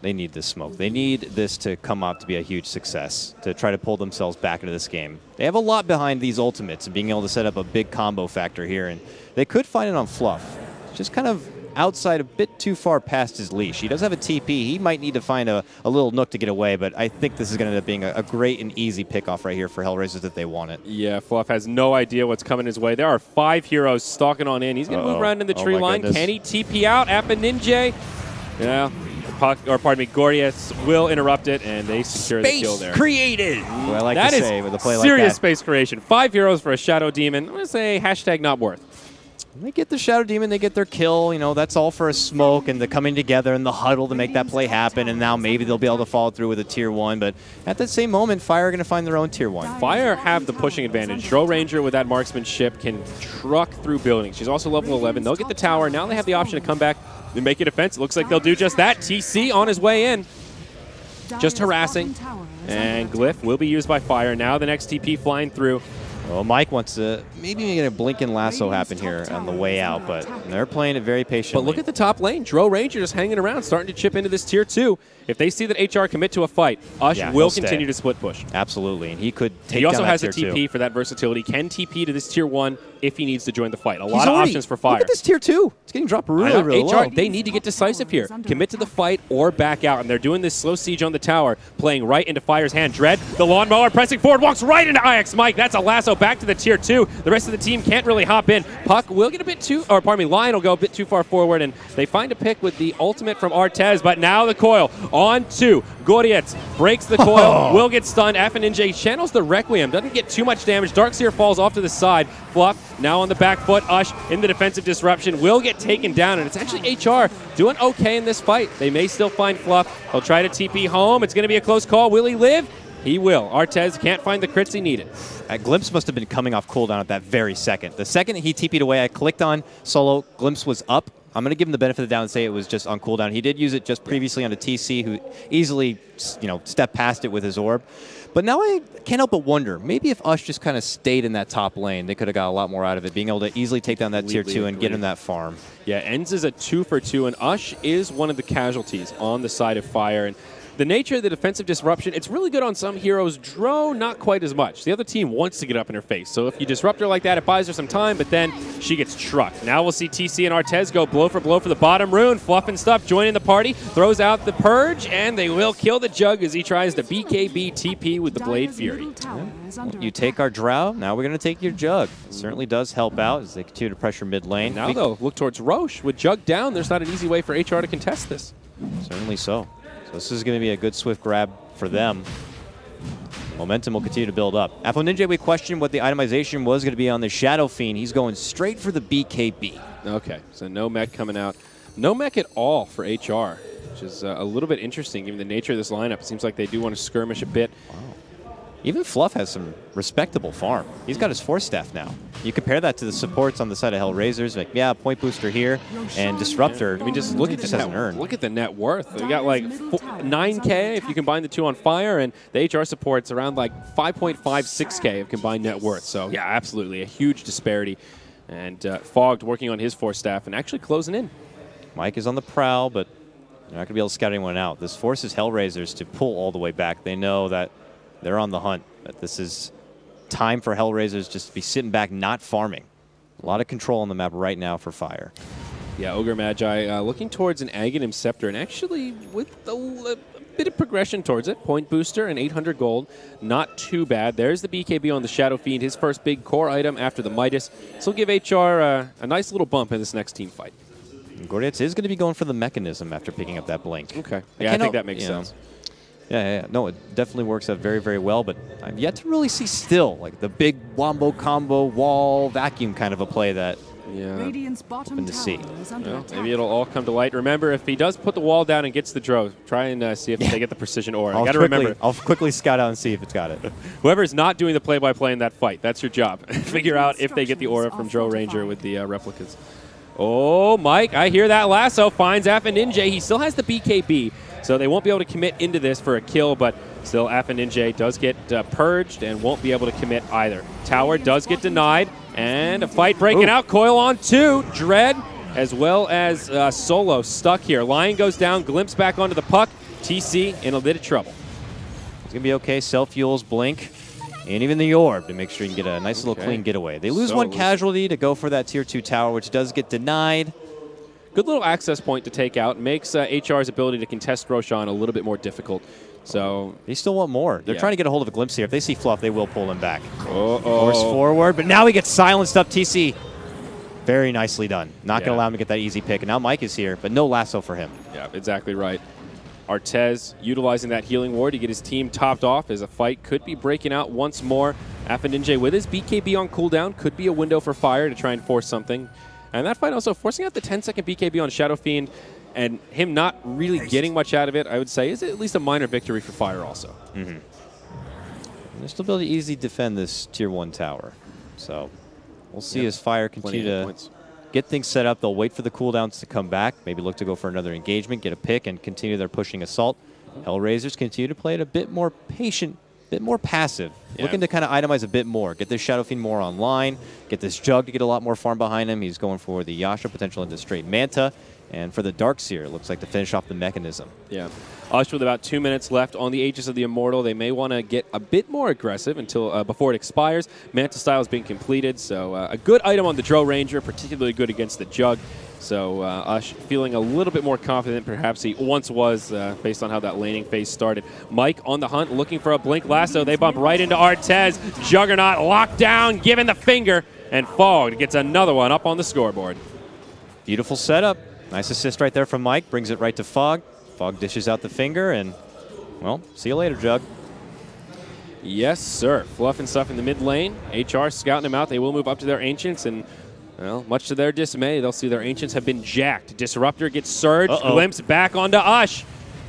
They need this smoke. They need this to come out to be a huge success, to try to pull themselves back into this game. They have a lot behind these ultimates and being able to set up a big combo factor here, and they could find it on Fluff. Just kind of outside a bit too far past his leash. He does have a TP. He might need to find a little nook to get away, but I think this is going to end up being a great and easy pickoff right here for HellRaisers if they want it. Yeah, Fluff has no idea what's coming his way. There are 5 heroes stalking on in. He's going to move around in the tree line. Goodness. Can he TP out? Ninja? Yeah. Gordius will interrupt it, and they secure the kill there. Created! Well, I like that to is say with a play like serious that. space creation. 5 heroes for a Shadow Demon. I'm going to say hashtag not worth. They get the Shadow Demon, they get their kill. You know, that's all for a smoke and the coming together and the huddle to make that play happen. And now maybe they'll be able to follow through with a tier 1. But at that same moment, Fire are going to find their own tier 1. Fire have the pushing advantage. Dro Ranger with that marksmanship can truck through buildings. She's also level 11. They'll get the tower. Now they have the option to come back and make it defense. It looks like they'll do just that. TC on his way in. Just harassing. And Glyph will be used by Fire. Now the next TP flying through. Well, Mike wants to maybe get a blinking lasso happen here on the way out, but they're playing it very patiently. But look at the top lane. Dro Ranger just hanging around, starting to chip into this tier 2. If they see that HR commit to a fight, Ush will continue to split push. Absolutely, and he could take He also down has that a tier TP 2. for that versatility. Can TP to this tier 1 if he needs to join the fight. A lot of options for Fire. Look at this tier 2. It's getting dropped really HR, low. they need to get decisive here. Commit to the fight or back out, and they're doing this slow siege on the tower, playing right into Fire's hand. Dread, the lawnmower, pressing forward, walks right into IX Mike. That's a lasso back to the tier 2. The rest of the team can't really hop in. Puck will get a bit too, or pardon me, Lion will go a bit too far forward, and they find a pick with the ultimate from Artez, but now the coil on 2. Gordietz breaks the coil, will get stunned. Ninja channels the Requiem, doesn't get too much damage. Darkseer falls off to the side. Fluff now on the back foot. Ush in the defensive disruption will get taken down, and it's actually HR doing okay in this fight. They may still find Fluff. He'll try to TP home. It's going to be a close call. Will he live? He will. Artez can't find the crits he needed. Glimpse must have been coming off cooldown at that very second. The second he TP'd away, I clicked on Solo. Glimpse was up. I'm going to give him the benefit of the doubt and say it was just on cooldown. He did use it just previously on a TC who easily, stepped past it with his orb. But now I can't help but wonder, maybe if Ush just kind of stayed in that top lane, they could have got a lot more out of it, being able to easily take down that tier 2 and get him that farm. Yeah, Ends is a 2 for 2, and Ush is one of the casualties on the side of Fire. And the nature of the defensive disruption, it's really good on some heroes. Dro, not quite as much. The other team wants to get up in her face. So if you disrupt her like that, it buys her some time, but then she gets trucked. Now we'll see TC and Artez go blow for the bottom rune. Fluff and Stuff joining the party, throws out the Purge, and they will kill the Jug as he tries to BKB TP with the Blade Fury. Yeah. Well, you take our Drow, now we're going to take your Jug. It certainly does help out as they continue to pressure mid lane. Now, though, look towards Roche. With Jug down, there's not an easy way for HR to contest this. Certainly so. So this is going to be a good swift grab for them. Momentum will continue to build up. Ninja, we questioned what the itemization was going to be on the Shadow Fiend. He's going straight for the BKB. Okay, so no mech coming out. No mech at all for HR, which is a little bit interesting given the nature of this lineup. It seems like they do want to skirmish a bit. Wow. Even Fluff has some respectable farm. He's got his Force Staff now. You compare that to the supports on the side of HellRaisers, like, yeah, Point Booster here and Disruptor. I mean, just look at just the hasn't earned. Look at the net worth. We got like 9K if you combine the two on Fire, and the HR support's around like 5.5, 6K of combined net worth. So yeah, absolutely a huge disparity. And Fogged working on his Force Staff and actually closing in. Mike is on the prowl, but they're not going to be able to scout anyone out. This forces HellRaisers to pull all the way back. They know that they're on the hunt, that this is time for HellRaisers just to be sitting back, not farming. A lot of control on the map right now for Fire. Yeah, Ogre Magi looking towards an Aghanim Scepter, and actually with a bit of progression towards it. Point Booster and 800 gold, not too bad. There's the BKB on the Shadow Fiend, his first big core item after the Midas. So we'll give HR a nice little bump in this next team fight. Gordietz is going to be going for the mechanism after picking up that blink. Okay. Yeah, I think that makes sense. Yeah. No, it definitely works out very, very well, but I've yet to really see still, like the big wombo combo wall vacuum kind of a play that hoping to see. Well, maybe it'll all come to light. Remember, if he does put the wall down and gets the Dro, try and see if they get the precision aura. Got to remember. I'll quickly scout out and see if it's got it. Whoever's not doing the play-by-play in that fight, that's your job. Figure out if they get the aura from Dro Ranger with the replicas. Oh, Mike, I hear that lasso. Finds Ninja. He still has the BKB, so they won't be able to commit into this for a kill, but still Ninja does get purged and won't be able to commit either. Tower does get denied, and a fight breaking out. Coil on 2. Dread, as well as Solo stuck here. Lion goes down, glimpse back onto the puck. TC in a bit of trouble. It's going to be okay. Self-fuels, blink. And even the orb to make sure you can get a nice little clean getaway. They lose one casualty to go for that tier 2 tower, which does get denied. good little access point to take out. Makes HR's ability to contest Roshan a little bit more difficult. So they still want more. They're trying to get a hold of a glimpse here. If they see Fluff, they will pull him back. Force forward, but now he gets silenced up. TC, very nicely done. Not going to allow him to get that easy pick. And now Mike is here, but no lasso for him. Yeah, exactly right. Artez utilizing that healing ward to get his team topped off as a fight could be breaking out once more. Affinninja with his BKB on cooldown could be a window for Fire to try and force something. And that fight also forcing out the 10-second BKB on Shadow Fiend and him not really getting much out of it, I would say, is at least a minor victory for Fire also. They're still able to easily defend this Tier 1 tower. So we'll see as Fire continue to get things set up. They'll wait for the cooldowns to come back, maybe look to go for another engagement, get a pick, and continue their pushing assault. HellRaisers continue to play it a bit more patient, a bit more passive, looking to kind of itemize a bit more, get this Shadow Fiend more online, get this Jug to get a lot more farm behind him. He's going for the Yasha potential into straight Manta, and for the Darkseer, it looks like to finish off the mechanism. Yeah. Ush with about 2 minutes left on the Aegis of the Immortal. They may want to get a bit more aggressive until before it expires. Manta style is being completed, so a good item on the Drow Ranger, particularly good against the Jug. So Ush feeling a little bit more confident perhaps he once was based on how that laning phase started. Mike on the hunt looking for a Blink Lasso. They bump right into Artez. Juggernaut locked down, giving the finger, and Fogged gets another one up on the scoreboard. Beautiful setup. Nice assist right there from Mike. Brings it right to Fog. Fog dishes out the finger, and, well, see you later, Jug. Yes, sir. Fluff and stuff in the mid lane. HR scouting him out. They will move up to their Ancients, and, well, much to their dismay, they'll see their Ancients have been jacked. Disruptor gets surged, glimpse back onto Ush.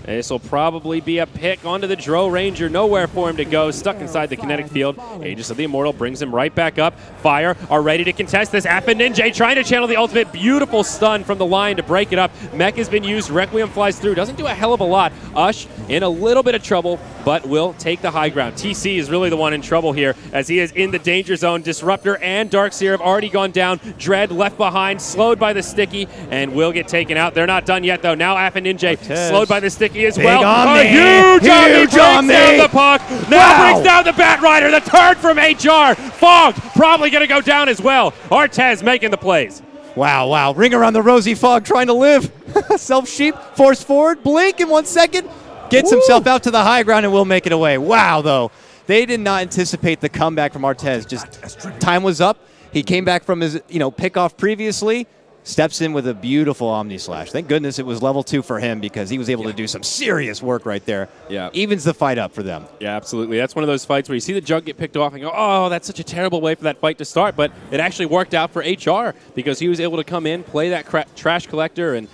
This will probably be a pick onto the Drow Ranger. Nowhere for him to go. Stuck inside the kinetic field. Aegis of the Immortal brings him right back up. Fire are ready to contest this. Affinninja trying to channel the ultimate. Beautiful stun from the line to break it up. Mech has been used. Requiem flies through. Doesn't do a hell of a lot. Ush in a little bit of trouble, but will take the high ground. TC is really the one in trouble here as he is in the danger zone. Disruptor and Darkseer have already gone down. Dread left behind, slowed by the sticky, and will get taken out. They're not done yet, though. Now Affinninja slowed by the sticky as well. A huge breaks down the puck. Now brings down the Bat Rider. The turn from HR. Fogged probably going to go down as well. Artez making the plays. Wow, wow. Ring around the rosy Fog trying to live. Self-sheep, force forward, blink in 1 second. Gets himself out to the high ground and will make it away. Wow, though. They did not anticipate the comeback from Artez. Just time was up. He came back from his pick-off previously. Steps in with a beautiful Omni Slash. Thank goodness it was level 2 for him because he was able to do some serious work right there. Yeah. Evens the fight up for them. Yeah, absolutely. That's one of those fights where you see the Jug get picked off and go, oh, that's such a terrible way for that fight to start. But it actually worked out for HR because he was able to come in, play that trash collector, and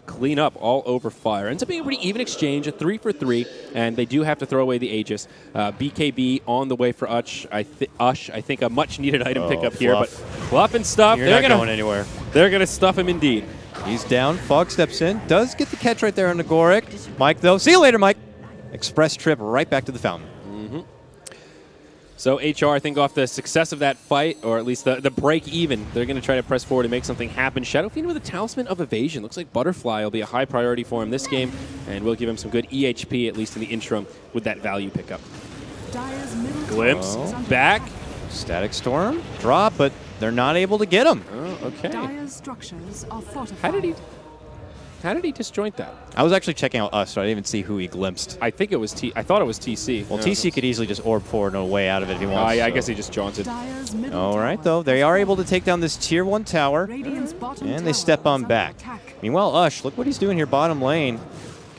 clean up all over Fire. Ends up being a pretty even exchange, a 3-for-3, and they do have to throw away the Aegis. BKB on the way for Ush. I think a much-needed item pickup here, but Fluff and stuff. You're not going anywhere. They're going to stuff him indeed. He's down. Fog steps in. Does get the catch right there on the Goric. Mike, though. See you later, Mike. Express trip right back to the fountain. So HR, I think off the success of that fight, or at least the break even, they're going to try to press forward and make something happen. Shadow Fiend with a Talisman of Evasion. Looks like Butterfly will be a high priority for him this game, and will give him some good EHP, at least in the interim, with that value pickup. Glimpse, back. Static Storm, drop, but they're not able to get him. Oh, okay. Dire's structures are fortified. How did he disjoint that? I was actually checking out Us, so I didn't even see who he glimpsed. I think it was I thought it was TC. Well, TC could easily just orb forward and a way out of it if he wants. I guess he just jaunted. All right, though. They are able to take down this Tier 1 tower, and they step on back. Meanwhile, Ush, look what he's doing here bottom lane.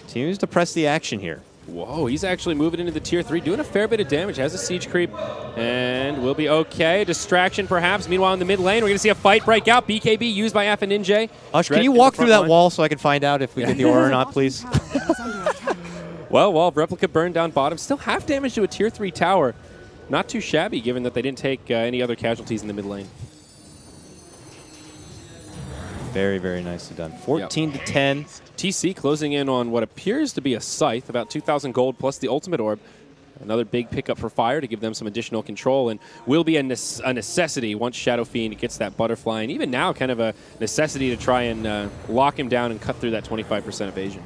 Continues to press the action here. Whoa, he's actually moving into the Tier 3, doing a fair bit of damage. Has a siege creep, and will be okay. Distraction, perhaps. Meanwhile, in the mid lane, we're going to see a fight break out. BKB used by Affinninja. Ush, can you walk through that wall so I can find out if we get the aura or not, please? Well, Replica burned down bottom. Still half damage to a Tier 3 tower. Not too shabby, given that they didn't take any other casualties in the mid lane. Very, very nicely done. 14 to 10. TC closing in on what appears to be a Scythe, about 2,000 gold plus the Ultimate Orb. Another big pickup for Fire to give them some additional control, and will be a necessity once Shadow Fiend gets that Butterfly, and even now kind of a necessity to try and lock him down and cut through that 25% evasion.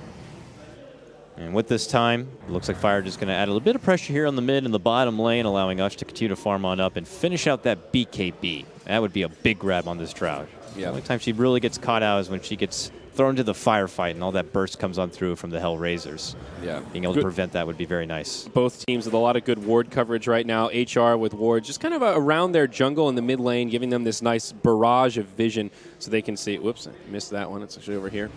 And with this time, it looks like Fire just going to add a little bit of pressure here on the mid and the bottom lane, allowing Ush to continue to farm on up and finish out that BKB. That would be a big grab on this Troush. Yeah. The only time she really gets caught out is when she gets thrown into the firefight, and all that burst comes on through from the HellRaisers. Yeah. Being able to prevent that would be very nice. Both teams with a lot of good ward coverage right now. HR with wards just kind of around their jungle in the mid lane, giving them this nice barrage of vision so they can see. Whoops, I missed that one. It's actually over here.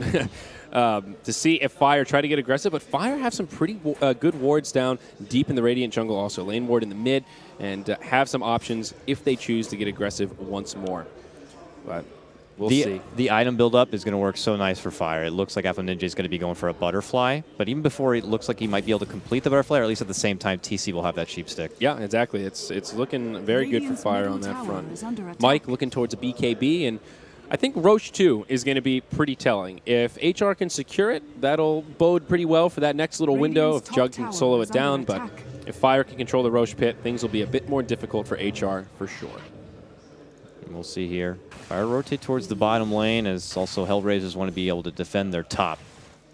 To see if Fire try to get aggressive, but Fire have some pretty good wards down deep in the Radiant jungle also. Lane ward in the mid, and have some options if they choose to get aggressive once more. But we'll see. The item build-up is going to work so nice for Fire. It looks like Alpha Ninja is going to be going for a butterfly, but even before it looks like he might be able to complete the butterfly, or at least at the same time, TC will have that sheep stick. Yeah, exactly. It's looking very good for Fire on that front. Mike looking towards a BKB, and I think Roche 2 is going to be pretty telling. If HR can secure it, that'll bode pretty well for that next little window if Jug can solo it down, but if Fire can control the Roche pit, things will be a bit more difficult for HR for sure. We'll see here. Fire rotate towards the bottom lane, as also HellRaisers want to be able to defend their top.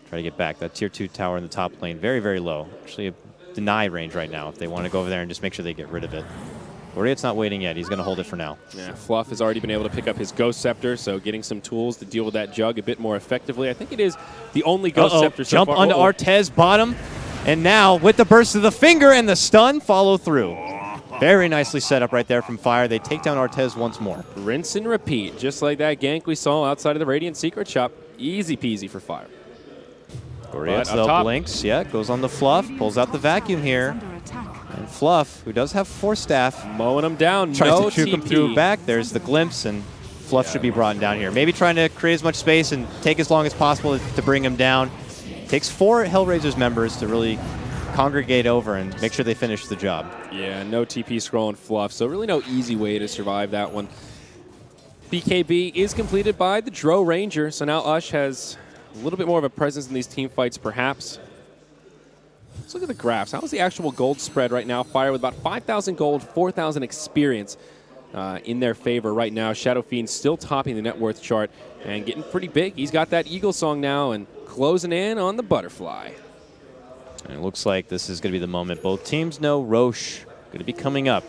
Try to get back. That tier 2 tower in the top lane, very, very low. Actually, a deny range right now if they want to go over there and just make sure they get rid of it. Goriet's not waiting yet. He's going to hold it for now. Yeah, Fluff has already been able to pick up his Ghost Scepter, so getting some tools to deal with that Jug a bit more effectively. I think it is the only Ghost Scepter so far. Jump onto Artez bottom, and now with the burst of the finger and the stun, follow through. Very nicely set up right there from Fire. They take down Artez once more. Rinse and repeat, just like that gank we saw outside of the Radiant Secret Shop. Easy peasy for Fire. Goriet still blinks. Yeah, goes on the Fluff, pulls out the vacuum here. And Fluff, who does have Force Staff, mowing him down. Tries no to juke him through back. There's the glimpse, and Fluff should be brought down here. Maybe trying to create as much space and take as long as possible to bring him down. Takes 4 HellRaisers members to really congregate over and make sure they finish the job. Yeah, no TP scroll and Fluff, so really no easy way to survive that one. BKB is completed by the Dro Ranger, so now Ush has a little bit more of a presence in these team fights, perhaps. Let's look at the graphs. How's the actual gold spread right now? Fire with about 5,000 gold, 4,000 experience in their favor right now. Shadow Fiend still topping the net worth chart and getting pretty big. He's got that Eagle Song now and closing in on the Butterfly. And it looks like this is going to be the moment. Both teams know Roche going to be coming up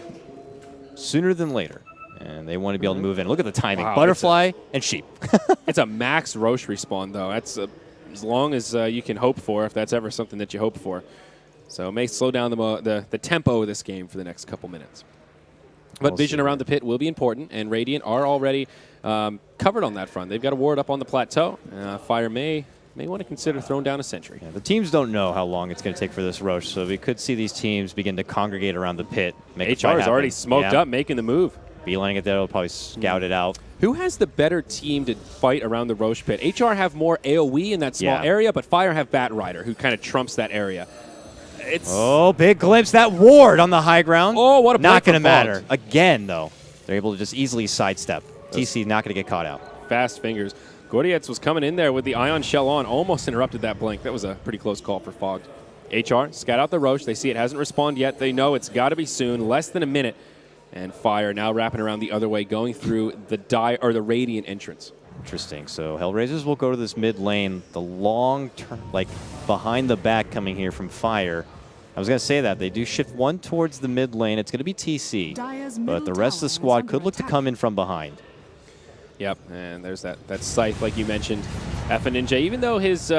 sooner than later. And they want to be able to move in. Look at the timing. Wow, Butterfly and Sheep. It's a max Roche respawn, though. That's as long as you can hope for, if that's ever something that you hope for. So it may slow down the tempo of this game for the next couple minutes. But vision around the pit will be important, and Radiant are already covered on that front. They've got a ward up on the plateau. Fire may want to consider throwing down a sentry. Yeah, the teams don't know how long it's going to take for this Roche, so we could see these teams begin to congregate around the pit. HR is already smoked up, making the move. Beelining it there, will probably scout it out. Who has the better team to fight around the Roche pit? HR have more AoE in that small area, but Fire have Bat Rider, who kind of trumps that area. Oh, big glimpse. That ward on the high ground. Oh, what a Not going to matter. Again, though, they're able to just easily sidestep. TC not going to get caught out. Fast fingers. Gorietz was coming in there with the Ion Shell on, almost interrupted that blink. That was a pretty close call for Fogged. HR, scout out the Roche. They see it hasn't respawned yet. They know it's got to be soon, less than a minute. And Fire now wrapping around the other way, going through the Radiant entrance. Interesting. So HellRaisers will go to this mid lane. The long term, like behind the back coming here from Fire. I was going to say that. They do shift one towards the mid lane. It's going to be TC. But the rest of the squad could look to come in from behind. Yep, and there's that Scythe, like you mentioned. Ninja, even though his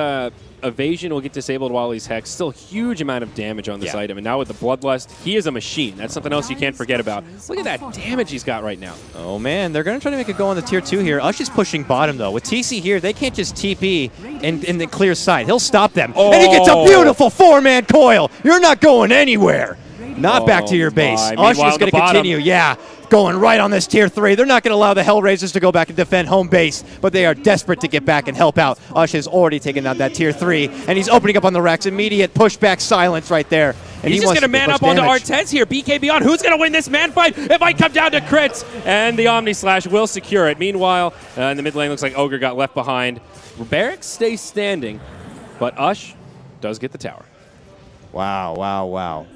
evasion will get disabled while he's hexed, still huge amount of damage on this item. And now with the Bloodlust, he is a machine. That's something else you can't forget about. Look at that damage he's got right now. Oh, man, they're going to try to make a go on the tier 2 here. Ush is pushing bottom, though. With TC here, they can't just TP in the clear side. He'll stop them. Oh. And he gets a beautiful 4-man coil. You're not going anywhere. Not back to your base. Ush is going to continue. Yeah. Going right on this tier 3. They're not going to allow the HellRaisers to go back and defend home base, but they are desperate to get back and help out. Ush has already taken out that tier 3, and he's opening up on the Rex. Immediate pushback silence right there. And he's just going to man up onto Artez here. BKB on. Who's going to win this man fight? It might come down to crits, and the Omni Slash will secure it. Meanwhile, in the mid lane, looks like Ogre got left behind. Barracks stays standing, but Ush does get the tower. Wow, wow, wow.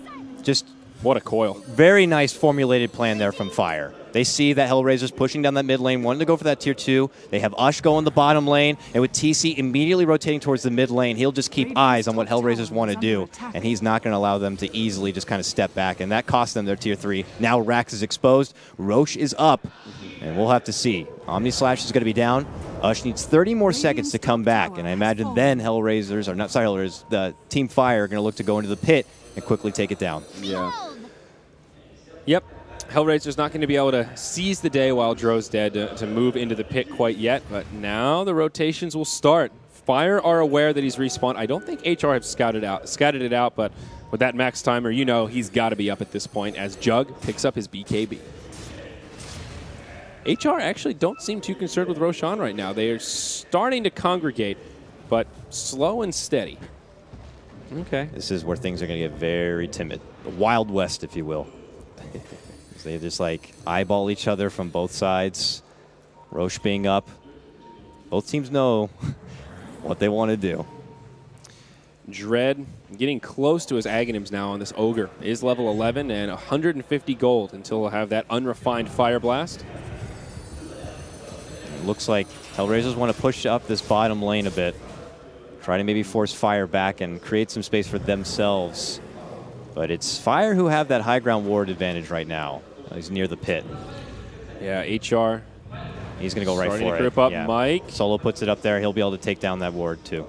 Just what a coil. Very nice formulated plan there from Fire. They see that HellRaisers pushing down that mid lane, wanting to go for that tier 2. They have Ush go in the bottom lane, and with TC immediately rotating towards the mid lane, he'll just keep eyes on what HellRaisers want to do, and he's not going to allow them to easily just kind of step back, and that cost them their tier 3. Now Rax is exposed, Roche is up, and we'll have to see. Omni Slash is going to be down. Ush needs 30 more seconds to come back, and I imagine then HellRaisers, or not, sorry, HellRaisers, the Team Fire are going to look to go into the pit and quickly take it down. Yeah. Yep. HellRaiser's not going to be able to seize the day while Dro's dead to move into the pit quite yet, but now the rotations will start. Fire are aware that he's respawned. I don't think HR have scouted it out, but with that max timer, you know he's got to be up at this point as Jug picks up his BKB. HR actually don't seem too concerned with Roshan right now. They are starting to congregate, but slow and steady. Okay. This is where things are going to get very timid. The Wild West, if you will. They just like eyeball each other from both sides. Roche being up. Both teams know what they want to do. Dread getting close to his Aghanims now on this Ogre. Is level 11 and 150 gold until he'll have that unrefined Fire Blast. Looks like HellRaisers want to push up this bottom lane a bit. Try to maybe force Fire back and create some space for themselves. But it's Fire who have that high ground ward advantage right now. He's near the pit. Yeah, HR. He's going to go right for it. Starting to grip up yeah. Mike. Solo puts it up there. He'll be able to take down that ward too.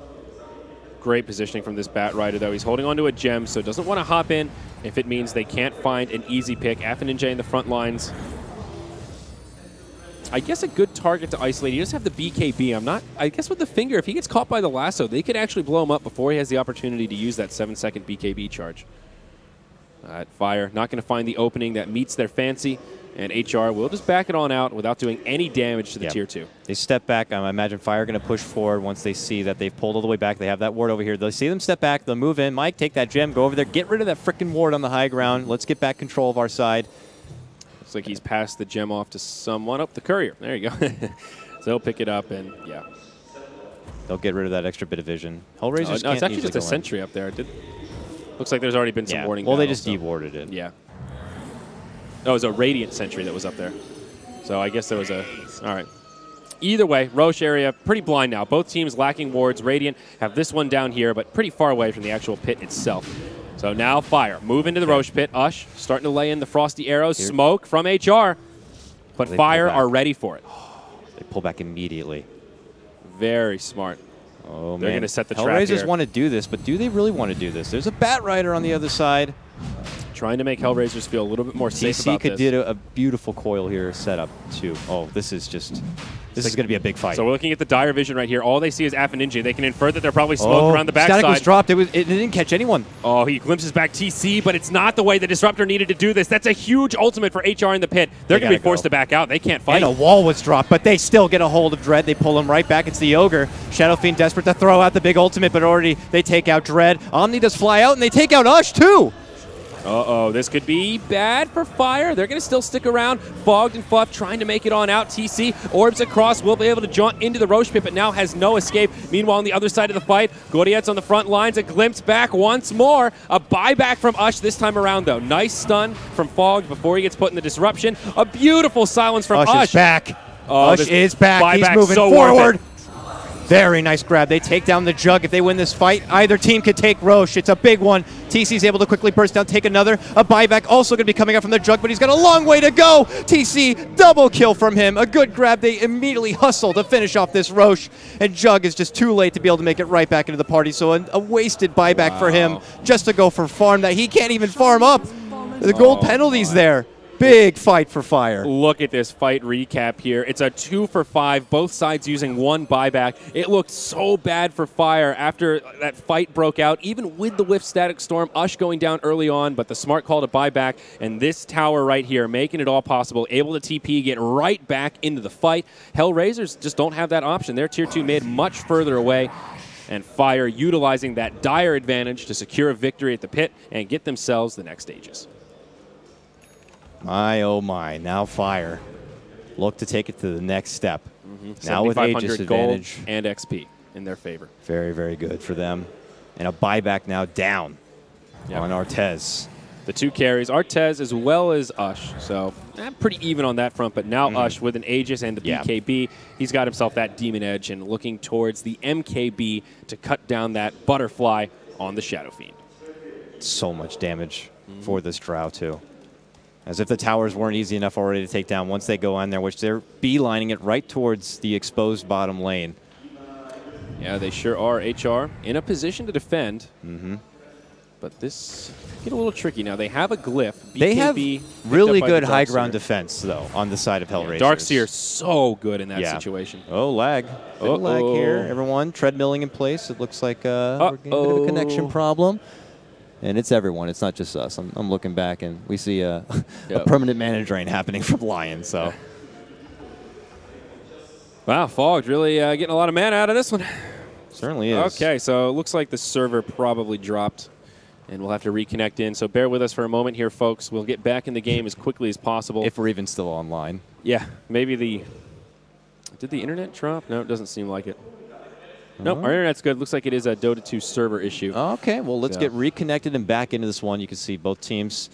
Great positioning from this Bat Rider, though. He's holding onto a gem, so doesn't want to hop in if it means they can't find an easy pick. Affinninja in the front lines. I guess a good target to isolate. He does have the BKB. I guess with the finger, if he gets caught by the lasso, they could actually blow him up before he has the opportunity to use that 7-second BKB charge. Fire not going to find the opening that meets their fancy, and HR will just back it on out without doing any damage to the tier 2. They step back. I imagine Fire going to push forward once they see that they've pulled all the way back. They have that ward over here. They'll see them step back. They'll move in. Mike, take that gem. Go over there. Get rid of that frickin' ward on the high ground. Let's get back control of our side. Looks like he's passed the gem off to someone. Up the courier. There you go. So he'll pick it up, and yeah. They'll get rid of that extra bit of vision. HellRaisers no, it's actually just a sentry up there. Looks like there's already been some warning. Well, they just dewarded it. Yeah. Oh, it was a Radiant sentry that was up there. So I guess there was a... All right. Either way, Roche area pretty blind now. Both teams lacking wards. Radiant have this one down here, but pretty far away from the actual pit itself. So now Fire. Move into the Roche pit. Ush starting to lay in the frosty arrows. Here. Smoke from HR. But Fire are ready for it. They pull back immediately. Very smart. Oh, They're going to set the trap HellRaisers here. want to do this, but do they really want to do this? There's a Bat Rider on the other side. Trying to make HellRaisers feel a little bit more safe about TC this. could do a beautiful coil here set up, too. Oh, this is just... This is going to be a big fight. So we're looking at the dire vision right here. All they see is Affinninja. They can infer that they're probably smoke around the backside. Static was dropped. It didn't catch anyone. Oh, he glimpses back TC, but it's not the way the Disruptor needed to do this. That's a huge ultimate for HR in the pit. They're going to be forced to back out. They can't fight. And a wall was dropped, but they still get a hold of Dread. They pull him right back. It's the Ogre. Shadow Fiend desperate to throw out the big ultimate, but already they take out Dread. Omni does fly out, and they take out Ush, too. Uh-oh, this could be bad for Fire. They're going to still stick around. Fogged and Fluff trying to make it on out. TC orbs across, will be able to jaunt into the Roche pit, but now has no escape. Meanwhile, on the other side of the fight, Goriet's on the front lines. A glimpse back once more. A buyback from Ush this time around, though. Nice stun from Fogged before he gets put in the disruption. A beautiful silence from Ush. Ush is back. Oh, Ush is back. He's moving forward. Very nice grab. They take down the Jug. If they win this fight, either team could take Roche. It's a big one. TC's able to quickly burst down, take another. A buyback also going to be coming up from the Jug, but he's got a long way to go. TC, double kill from him. A good grab. They immediately hustle to finish off this Roche. And Jug is just too late to be able to make it right back into the party. So a wasted buyback for him just to go for farm that he can't even farm up. The gold penalty's there. Big fight for Fire. Look at this fight recap here. It's a 2 for 5, both sides using one buyback. It looked so bad for Fire after that fight broke out, even with the Whiff Static Storm. Ush going down early on, but the smart call to buyback, and this tower right here making it all possible, able to TP, get right back into the fight. HellRaisers just don't have that option. They're tier 2 mid, much further away, and Fire utilizing that dire advantage to secure a victory at the pit and get themselves the next stages. My, oh my, now Fire look to take it to the next step. Now with Aegis advantage. Gold and XP in their favor. Very, very good for them. And a buyback now down on Artez. The two carries, Artez as well as Ush. So pretty even on that front, but now Ush with an Aegis and the BKB, he's got himself that Demon Edge and looking towards the MKB to cut down that butterfly on the Shadow Fiend. So much damage for this Drow too. As if the towers weren't easy enough already to take down once they go on there, which they're beelining it right towards the exposed bottom lane. Yeah, they sure are. HR in a position to defend. Mm-hmm. But this get a little tricky now. They have a glyph. BKB They have really good high ground Darkseer. defense, though, on the side of HellRaisers. Darkseer so good in that situation. Oh, lag. Little lag here. Everyone treadmilling in place. It looks like we're getting a bit of a connection problem. And it's everyone. It's not just us. I'm looking back, and we see a permanent mana drain happening from Lion. So, wow, Fogged really getting a lot of mana out of this one. Certainly is. Okay, so it looks like the server probably dropped, and we'll have to reconnect in. So bear with us for a moment here, folks. We'll get back in the game as quickly as possible. If we're even still online. Yeah, maybe the... Did the internet drop? No, it doesn't seem like it. Nope, our internet's good. Looks like it is a Dota 2 server issue. Okay, well, let's get reconnected and back into this one. You can see both teams.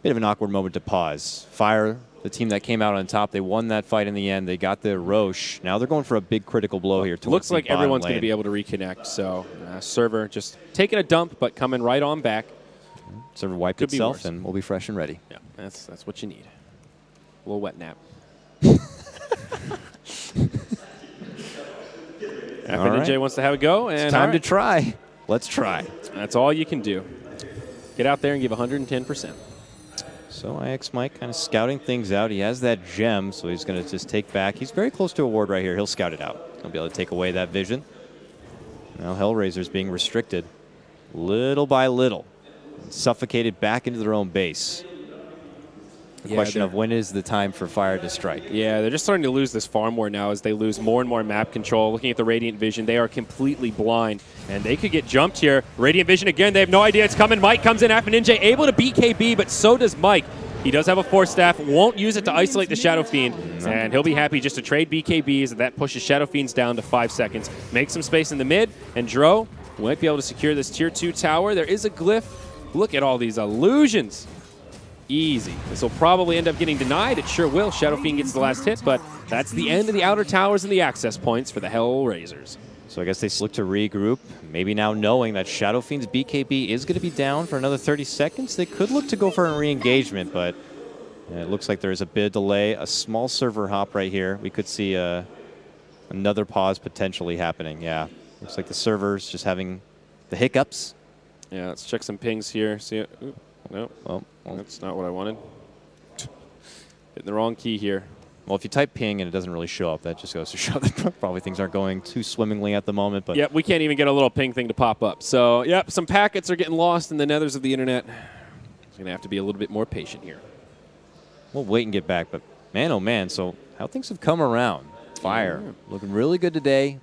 Bit of an awkward moment to pause. Fire, the team that came out on top, they won that fight in the end. They got the Roche. Now they're going for a big critical blow here. Looks like everyone's going to be able to reconnect. So server just taking a dump, but coming right on back. Server wiped itself, and we'll be fresh and ready. Yeah, that's what you need. A little wet nap. FNJ wants to have a go. And it's time to try. Let's try. That's all you can do. Get out there and give 110%. So IX Mike kind of scouting things out. He has that gem, so he's going to just take back. He's very close to a ward right here. He'll scout it out. He'll be able to take away that vision. Now HellRaisers being restricted little by little. Suffocated back into their own base. The question of when is the time for Fire to strike? Yeah, they're just starting to lose this farm war now as they lose more and more map control. Looking at the Radiant Vision, they are completely blind, and they could get jumped here. Radiant Vision again, they have no idea it's coming. Mike comes in, FNJ able to BKB, but so does Mike. He does have a Force Staff, won't use it to isolate the Shadow Fiend, and he'll be happy just to trade BKBs, and that pushes Shadow Fiends down to 5 seconds. Make some space in the mid, and Dro might be able to secure this Tier 2 tower. There is a glyph. Look at all these illusions. Easy. This will probably end up getting denied. It sure will. Shadow Fiend gets the last hit, but that's the end of the outer towers and the access points for the HellRaisers. So I guess they look to regroup. Maybe now knowing that Shadow Fiend's BKB is going to be down for another 30 seconds, they could look to go for a re-engagement, but it looks like there's a bit of delay. A small server hop right here. We could see another pause potentially happening. Yeah. Looks like the server's just having the hiccups. Yeah, let's check some pings here. See, no, well, that's not what I wanted. Hitting the wrong key here. Well, if you type ping and it doesn't really show up, that just goes to show that probably things aren't going too swimmingly at the moment. But yep, we can't even get a little ping thing to pop up. So, yep, some packets are getting lost in the nethers of the internet. It's going to have to be a little bit more patient here. We'll wait and get back. But man, oh man, so how things have come around. Fire looking really good today.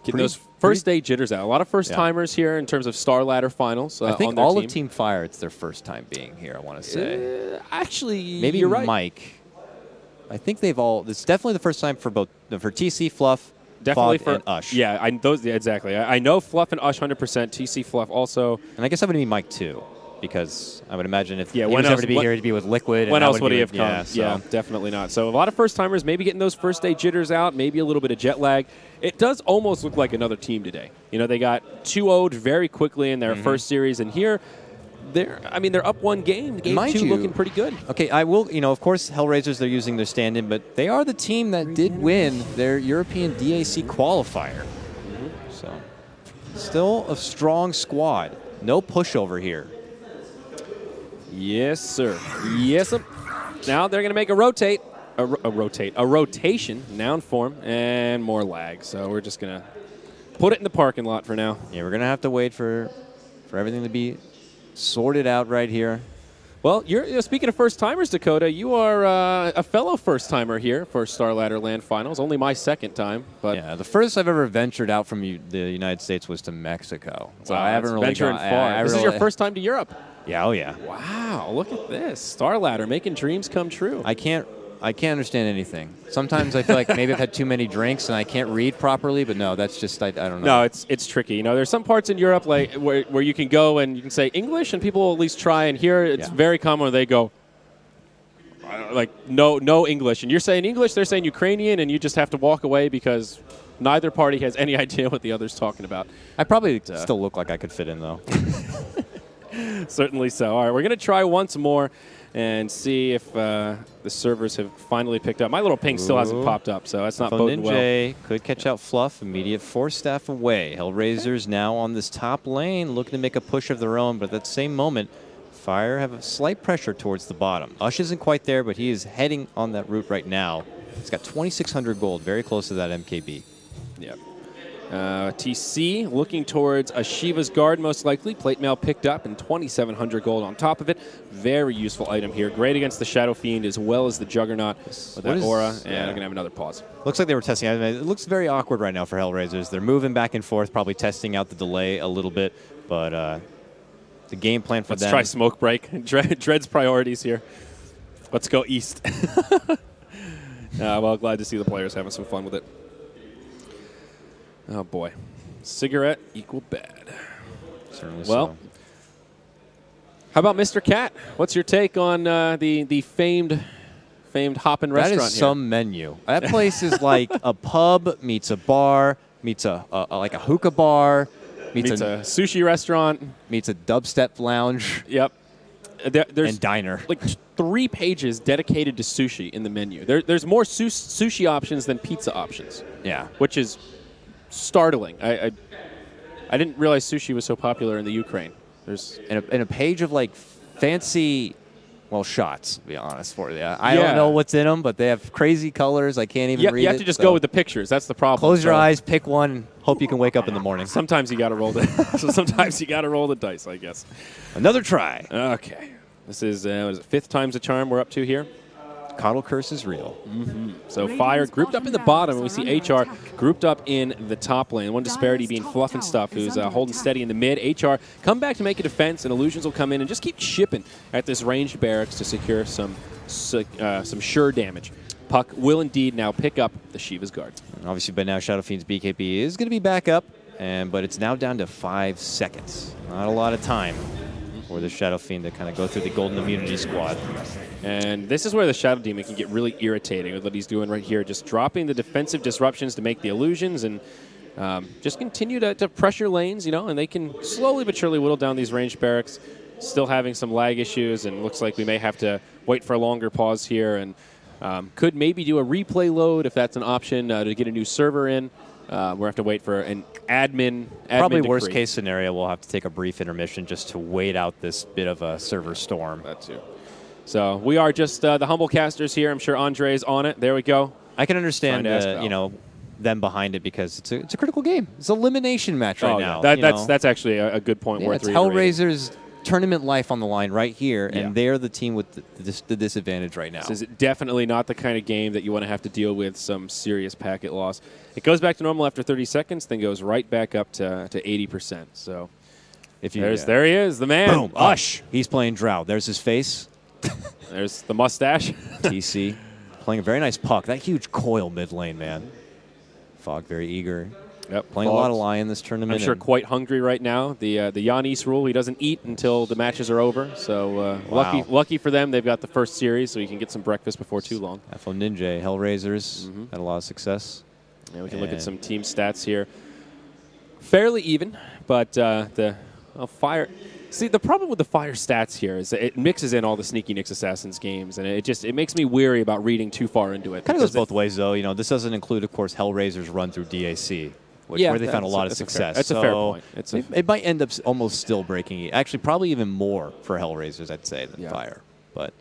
Getting those first day jitters out. A lot of first timers here in terms of Starladder finals. I think all of Team Fire, it's their first time being here, I want to say. Actually, maybe you're right. Mike. I think they've all. It's definitely the first time for both for TC, Fluff, definitely Fog, for and Ush. Yeah, exactly. I know Fluff and Ush 100%. TC, Fluff also. And I guess that would be Mike too, because I would imagine if he when was else, ever to be here, he'd be with Liquid. When else would he have come? Yeah, so. Yeah, definitely not. So a lot of first timers, maybe getting those first day jitters out, maybe a little bit of jet lag. It does almost look like another team today. You know, they got 2-0'd very quickly in their first series, and here. They're up one game. Game two looking pretty good. Okay, I will, of course, HellRaisers, they're using their stand-in, but they are the team that did win their European DAC qualifier. So, still a strong squad. No pushover here. Yes, sir. Yes, sir. Now they're going to make a rotate. A rotation, noun form, and more lag. So we're just going to put it in the parking lot for now. Yeah, we're going to have to wait for everything to be sorted out right here. Well, you're speaking of first-timers, Dakota, you are a fellow first-timer here for Starladder LAN Finals. Only my second time. But yeah, the furthest I've ever ventured out from the United States was to Mexico. So wow, I haven't really venturing far. This is your first time to Europe. Yeah, oh yeah. Wow, look at this. Starladder making dreams come true. I can't understand anything. Sometimes I feel like maybe I've had too many drinks and I can't read properly, but no, that's just, I don't know. No, it's tricky. You know, there's some parts in Europe like where you can go and you can say English and people will at least try, and here it's very common where they go, like, no English. And you're saying English, they're saying Ukrainian, and you just have to walk away because neither party has any idea what the other's talking about. I probably still look like I could fit in, though. Certainly so. All right, we're going to try once more. and see if the servers have finally picked up. My little ping still hasn't popped up, so that's not boding well. Ninja could catch out Fluff. Immediate force staff away. HellRaisers now on this top lane, looking to make a push of their own, but at that same moment, Fire have a slight pressure towards the bottom. Ush isn't quite there, but he is heading on that route right now. He's got 2,600 gold, very close to that MKB. Yep. TC looking towards a Shiva's Guard, most likely. Plate mail picked up and 2,700 gold on top of it. Very useful item here. Great against the Shadow Fiend as well as the Juggernaut with that aura. And I'm going to have another pause. Looks like they were testing out. It looks very awkward right now for HellRaisers. They're moving back and forth, probably testing out the delay a little bit. But the game plan for them. Let's try smoke break. Dread's priorities here. Let's go east. Well, glad to see the players having some fun with it. Oh, boy. Cigarette equal bad. Certainly well, so. How about Mr. Cat? What's your take on the famed Hoppin' restaurant here? That is some menu. That place is like a pub meets a bar, meets like a hookah bar, meets a sushi restaurant, meets a dubstep lounge. Yep. There's and diner. Like 3 pages dedicated to sushi in the menu. There's more sushi options than pizza options. Yeah. Which is startling. I didn't realize sushi was so popular in the Ukraine. There's in a page of like fancy, well, shots. To be honest, for you, I don't know what's in them, but they have crazy colors. I can't even read it. You have to just go with the pictures. That's the problem. Close your eyes, pick one, hope you can wake up in the morning. Sometimes you got to roll the. Sometimes you got to roll the dice, I guess. Another try. Okay, this is what is it, 5th time's a charm we're up to here. KotL curse is real. So Fire grouped up in the bottom, and we see HR grouped up in the top lane. One disparity being Fluff and Stuff, who's holding steady in the mid. HR come back to make a defense, and Illusions will come in and just keep chipping at this ranged barracks to secure some sure damage. Puck will indeed now pick up the Shiva's Guard. And obviously, by now, Shadow Fiend's BKB is going to be back up, but it's now down to 5 seconds. Not a lot of time for the Shadow Fiend to kind of go through the Golden Immunity Squad. And this is where the Shadow Demon can get really irritating with what he's doing right here, just dropping the defensive disruptions to make the illusions and just continue to pressure lanes, you know, and they can slowly but surely whittle down these ranged barracks, still having some lag issues, and looks like we may have to wait for a longer pause here, and could maybe do a replay load if that's an option to get a new server in. We'll have to wait for an admin Probably worst decree. case scenario, we'll have to take a brief intermission just to wait out this bit of a server storm. That too. So we are just the humble casters here. I'm sure Andre's on it. There we go. I can understand, you know, them behind it because it's a critical game. It's an elimination match right now. That's actually a good point worth reiterating. HellRaisers tournament life on the line right here, and they're the team with the disadvantage right now. This is definitely not the kind of game that you want to have to deal with some serious packet loss. It goes back to normal after 30 seconds, then goes right back up to 80%. So if you, there he is, the man. Boom, Ush. He's playing Drow. There's his face. There's the mustache. TC playing a very nice puck. That huge coil mid lane, man. Fog very eager. Yep, playing a lot of Lion this tournament. I'm sure quite hungry right now. The Yanis rule, he doesn't eat until the matches are over. So lucky for them, they've got the first series, so you can get some breakfast before too long. FO Ninja, HellRaisers had a lot of success. Yeah, we can look at some team stats here. Fairly even, but Fire. See, the problem with the Fire stats here is that it mixes in all the Sneaky Nyx Assassins games, and it makes me weary about reading too far into it. Kind of goes both ways, though. You know, this doesn't include, of course, HellRaisers run through DAC, where they found a lot of success. That's a fair point. It might end up almost still breaking. Actually, probably even more for HellRaisers, I'd say, than Fire. But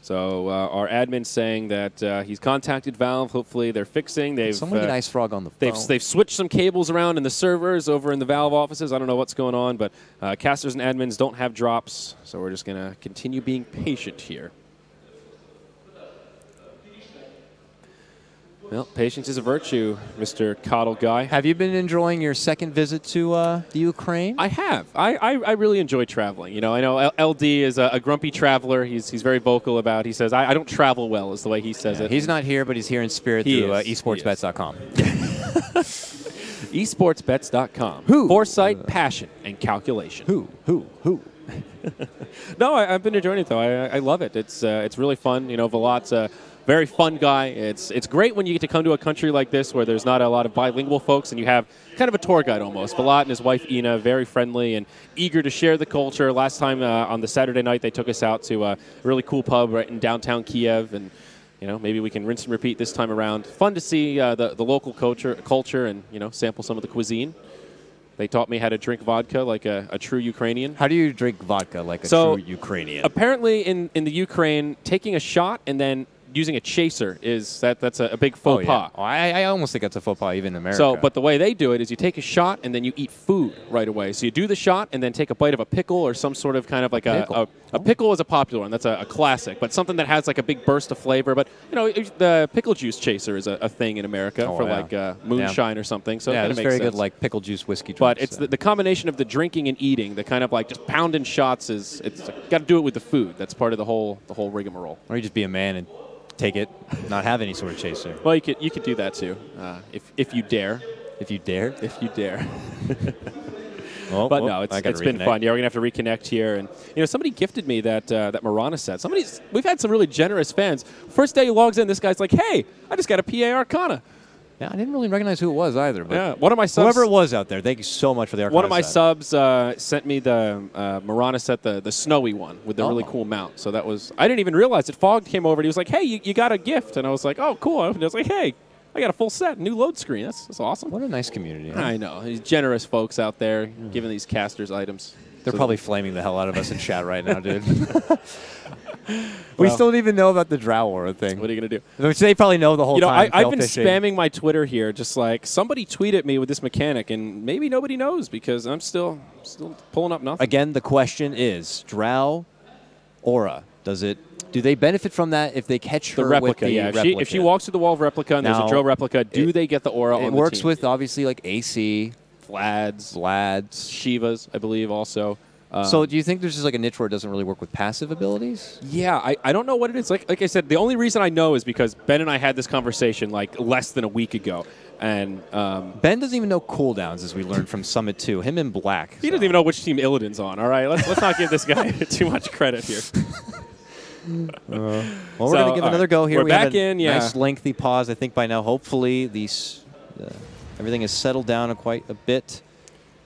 so our admin's saying that he's contacted Valve. Hopefully they're fixing. Someone get Ice Frog on the phone. They've switched some cables around in the servers over in the Valve offices. I don't know what's going on, but casters and admins don't have drops, so we're just going to continue being patient here. Well, patience is a virtue, Mr. KotLGuy. Have you been enjoying your second visit to the Ukraine? I have. I really enjoy traveling. You know, I know LD is a grumpy traveler. He's very vocal about. He says I don't travel well, is the way he says it. He's not here, but he's here in spirit through esportsbets.com. esportsbets.com. Foresight, passion, and calculation. Who? No, I've been enjoying it though. I love it. It's really fun. You know, Velat's very fun guy. It's great when you get to come to a country like this where there's not a lot of bilingual folks and you have kind of a tour guide almost. Falat and his wife Ina, very friendly and eager to share the culture. Last time on the Saturday night, they took us out to a really cool pub right in downtown Kiev, and maybe we can rinse and repeat this time around. Fun to see the local culture and sample some of the cuisine. They taught me how to drink vodka like a true Ukrainian. How do you drink vodka like a true Ukrainian? Apparently in the Ukraine, taking a shot and then using a chaser that's a big faux pas. Oh, I almost think that's a faux pas even in America. But the way they do it is you take a shot and then you eat food right away. So you do the shot and then take a bite of a pickle or some sort of kind of like a pickle is a popular one. That's a classic, but something that has like a big burst of flavor. But the pickle juice chaser is a thing in America for like moonshine or something. So it's very good, like pickle juice whiskey drinks. But it's the combination of the drinking and eating, the kind of like just pounding shots it's got to do it with the food. That's part of the whole rigmarole. Or you just be a man and take it, not have any sort of chaser. Well, you could do that too, if you dare. If you dare? If you dare. But no, it's been fun. Yeah, we're gonna have to reconnect here, and somebody gifted me that Marana set. We've had some really generous fans. First day he logs in, this guy's like, "Hey, I just got a PA Arcana." Yeah, I didn't really recognize who it was either. But yeah, one of my subs, whoever it was out there, thank you so much for the Arcana. One of my subs sent me the Marana set, the snowy one with the really cool mount. So I didn't even realize it. Fog came over and he was like, "Hey, you got a gift," and I was like, "Oh, cool." And I was like, "Hey, I got a full set, new load screen. That's awesome." What a nice community. Huh? I know. These generous folks out there giving these casters items. They're probably flaming the hell out of us in chat right now, dude. We still don't even know about the Drow Aura thing. What are you going to do? Which they probably know the whole time. I've been spamming my Twitter here, just like somebody tweet at me with this mechanic, and maybe nobody knows because I'm still pulling up nothing. Again, the question is, Drow Aura, do they benefit from that if they catch her replica? With the replica? If she walks through the wall of replica and there's a Drow replica, do they get the aura on the team? It works with, obviously, like AC. Vlads. Shivas, I believe, also. So do you think there's just like a niche where it doesn't really work with passive abilities? Yeah, I don't know what it is. Like I said, the only reason I know is because Ben and I had this conversation like less than a week ago. And Ben doesn't even know cooldowns, as we learned from Summit 2. Him in black. He doesn't even know which team Illidan's on. All right, let's not give this guy too much credit here. Well, we're going to give another go here. We're back in, nice lengthy pause. I think by now, hopefully, everything is settled down quite a bit.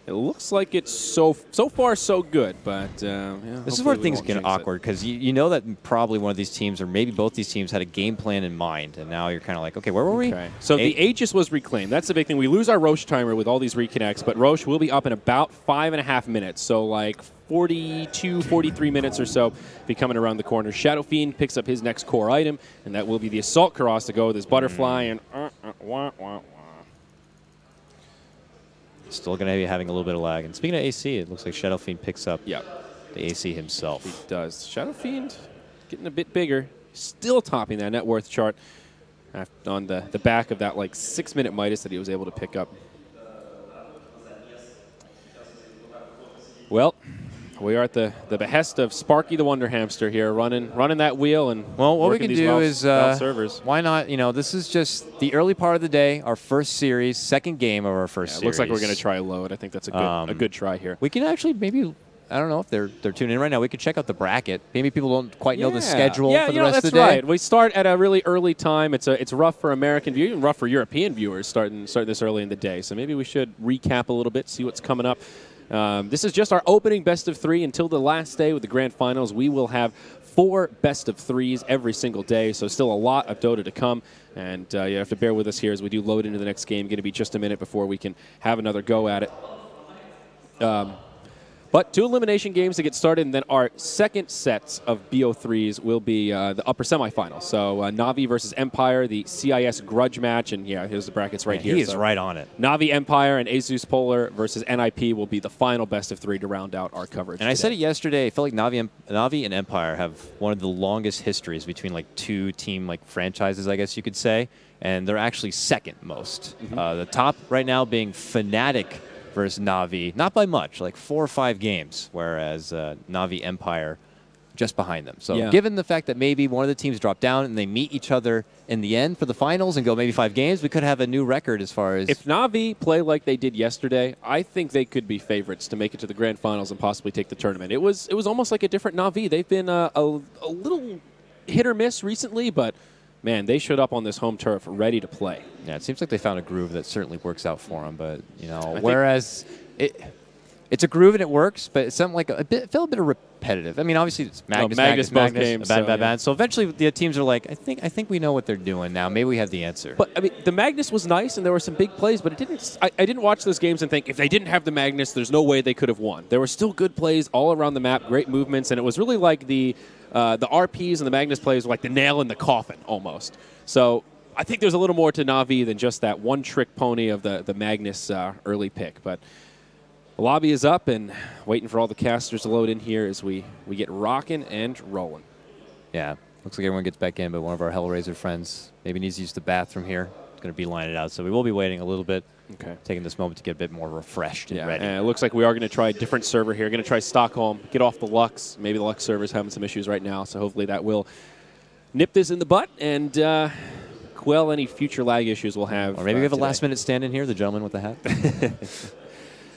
It looks like it's so far so good, but this is where things get awkward because you know that probably one of these teams or maybe both these teams had a game plan in mind, and now you're kind of like, okay, where were we? So the Aegis was reclaimed. That's the big thing. We lose our Roche timer with all these reconnects, but Roche will be up in about 5.5 minutes, so like 42, 43 minutes or so be coming around the corner. Shadow Fiend picks up his next core item, and that will be the Assault Karas to go with his Butterfly and Still going to be having a little bit of lag. And speaking of AC, it looks like Shadow Fiend picks up the AC himself. He does. Shadow Fiend getting a bit bigger. Still topping that net worth chart on the back of that like 6-minute Midas that he was able to pick up. Well, we are at the behest of Sparky the Wonder Hamster here, running that wheel and well, what we can do is servers. Why not? This is just the early part of the day, our first series, second game of our first series. It looks like we're going to try a load. I think that's a good try here. We can actually maybe. I don't know if they're tuning in right now. We could check out the bracket. Maybe people don't quite know the schedule for the rest of the day. Yeah, that's right. We start at a really early time. It's rough for American viewers, even rough for European viewers starting this early in the day. So maybe we should recap a little bit, see what's coming up. This is just our opening best of 3 until the last day with the grand finals. We will have 4 best of 3s every single day, so still a lot of Dota to come. And you have to bear with us here as we do load into the next game. Going to be just a minute before we can have another go at it. But 2 elimination games to get started, and then our second sets of BO3s will be the upper semifinals. So Na'Vi versus Empire, the CIS grudge match, and here's the brackets right here. He is right on it. Na'Vi Empire and Asus Polar versus NIP will be the final best of 3 to round out our coverage. And I said it yesterday, I feel like Na'Vi and Empire have one of the longest histories between like 2 team like franchises, I guess you could say, and they're actually second most. The top right now being Fnatic versus Na'Vi, not by much, like 4 or 5 games, whereas Na'Vi Empire just behind them. So given the fact that maybe one of the teams drop down and they meet each other in the end for the finals and go maybe 5 games, we could have a new record as far as... If Na'Vi play like they did yesterday, I think they could be favorites to make it to the grand finals and possibly take the tournament. It was almost like a different Na'Vi. They've been a little hit or miss recently, but man, they showed up on this home turf ready to play. Yeah, it seems like they found a groove that certainly works out for them. But, you know, whereas it's a groove and it works, but it's something like a bit repetitive. I mean, obviously it's Magnus, both games, bad. So eventually the teams are like, I think we know what they're doing now. Maybe we have the answer. But I mean, the Magnus was nice, and there were some big plays, but it didn't. I didn't watch those games and think if they didn't have the Magnus, there's no way they could have won. There were still good plays all around the map, great movements, and it was really like the RPs and the Magnus plays were like the nail in the coffin almost. So I think there's a little more to Na'Vi than just that one-trick pony of the Magnus early pick, but. The lobby is up and waiting for all the casters to load in here as we get rocking and rolling. Yeah, looks like everyone gets back in, but one of our HellRaiser friends maybe needs to use the bathroom here. It's going to beeline it out, so we will be waiting a little bit, taking this moment to get a bit more refreshed and ready. And it looks like we are going to try a different server here. Going to try Stockholm, get off the Lux. Maybe the Lux server's having some issues right now, so hopefully that will nip this in the butt and quell any future lag issues we'll have. Or maybe we have a last-minute stand-in here, the gentleman with the hat.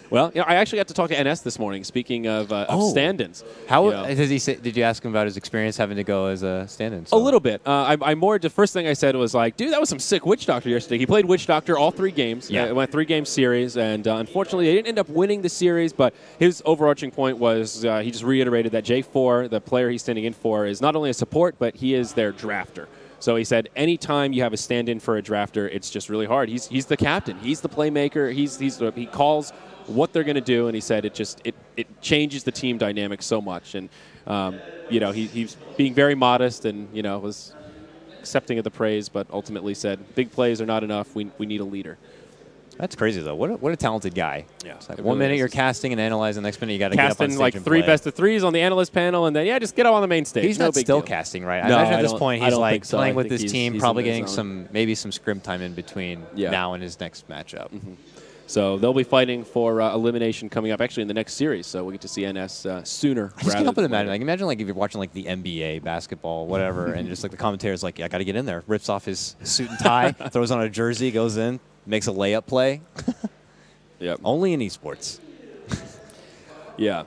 Well, you know, I actually got to talk to NS this morning. Speaking of stand-ins, how does he say? Did you ask him about his experience having to go as a stand-in? A little bit. The first thing I said was like, dude, that was some sick Witch Doctor yesterday. He played Witch Doctor all 3 games. Yeah, it went 3-game series, and unfortunately, they didn't end up winning the series. But his overarching point was he just reiterated that J4, the player he's standing in for, is not only a support, but he is their drafter. So he said, anytime you have a stand-in for a drafter, it's just really hard. He's the captain. He's the playmaker. He calls what they're going to do, and he said it changes the team dynamic so much. And you know, he's being very modest, and you know, was accepting of the praise, but ultimately said big plays are not enough. We need a leader. That's crazy though. What a talented guy. Yeah. It's like one minute you're casting and analyzing, the next minute you got to get up on stage like and 3 play. best of 3s on the analyst panel, and then just get up on the main stage. He's no not big still deal. casting, right? No, I imagine at this point he's like so. playing with his team, he's probably getting maybe some scrim time in between now and his next matchup. So they'll be fighting for elimination coming up actually in the next series. So we get to see NS sooner. I just can't help but imagine. Like, imagine like if you're watching like the NBA, basketball, whatever, and just like the commentator's like, yeah, I got to get in there. Rips off his suit and tie, throws on a jersey, goes in, makes a layup play. Yep. Only in esports. Yeah.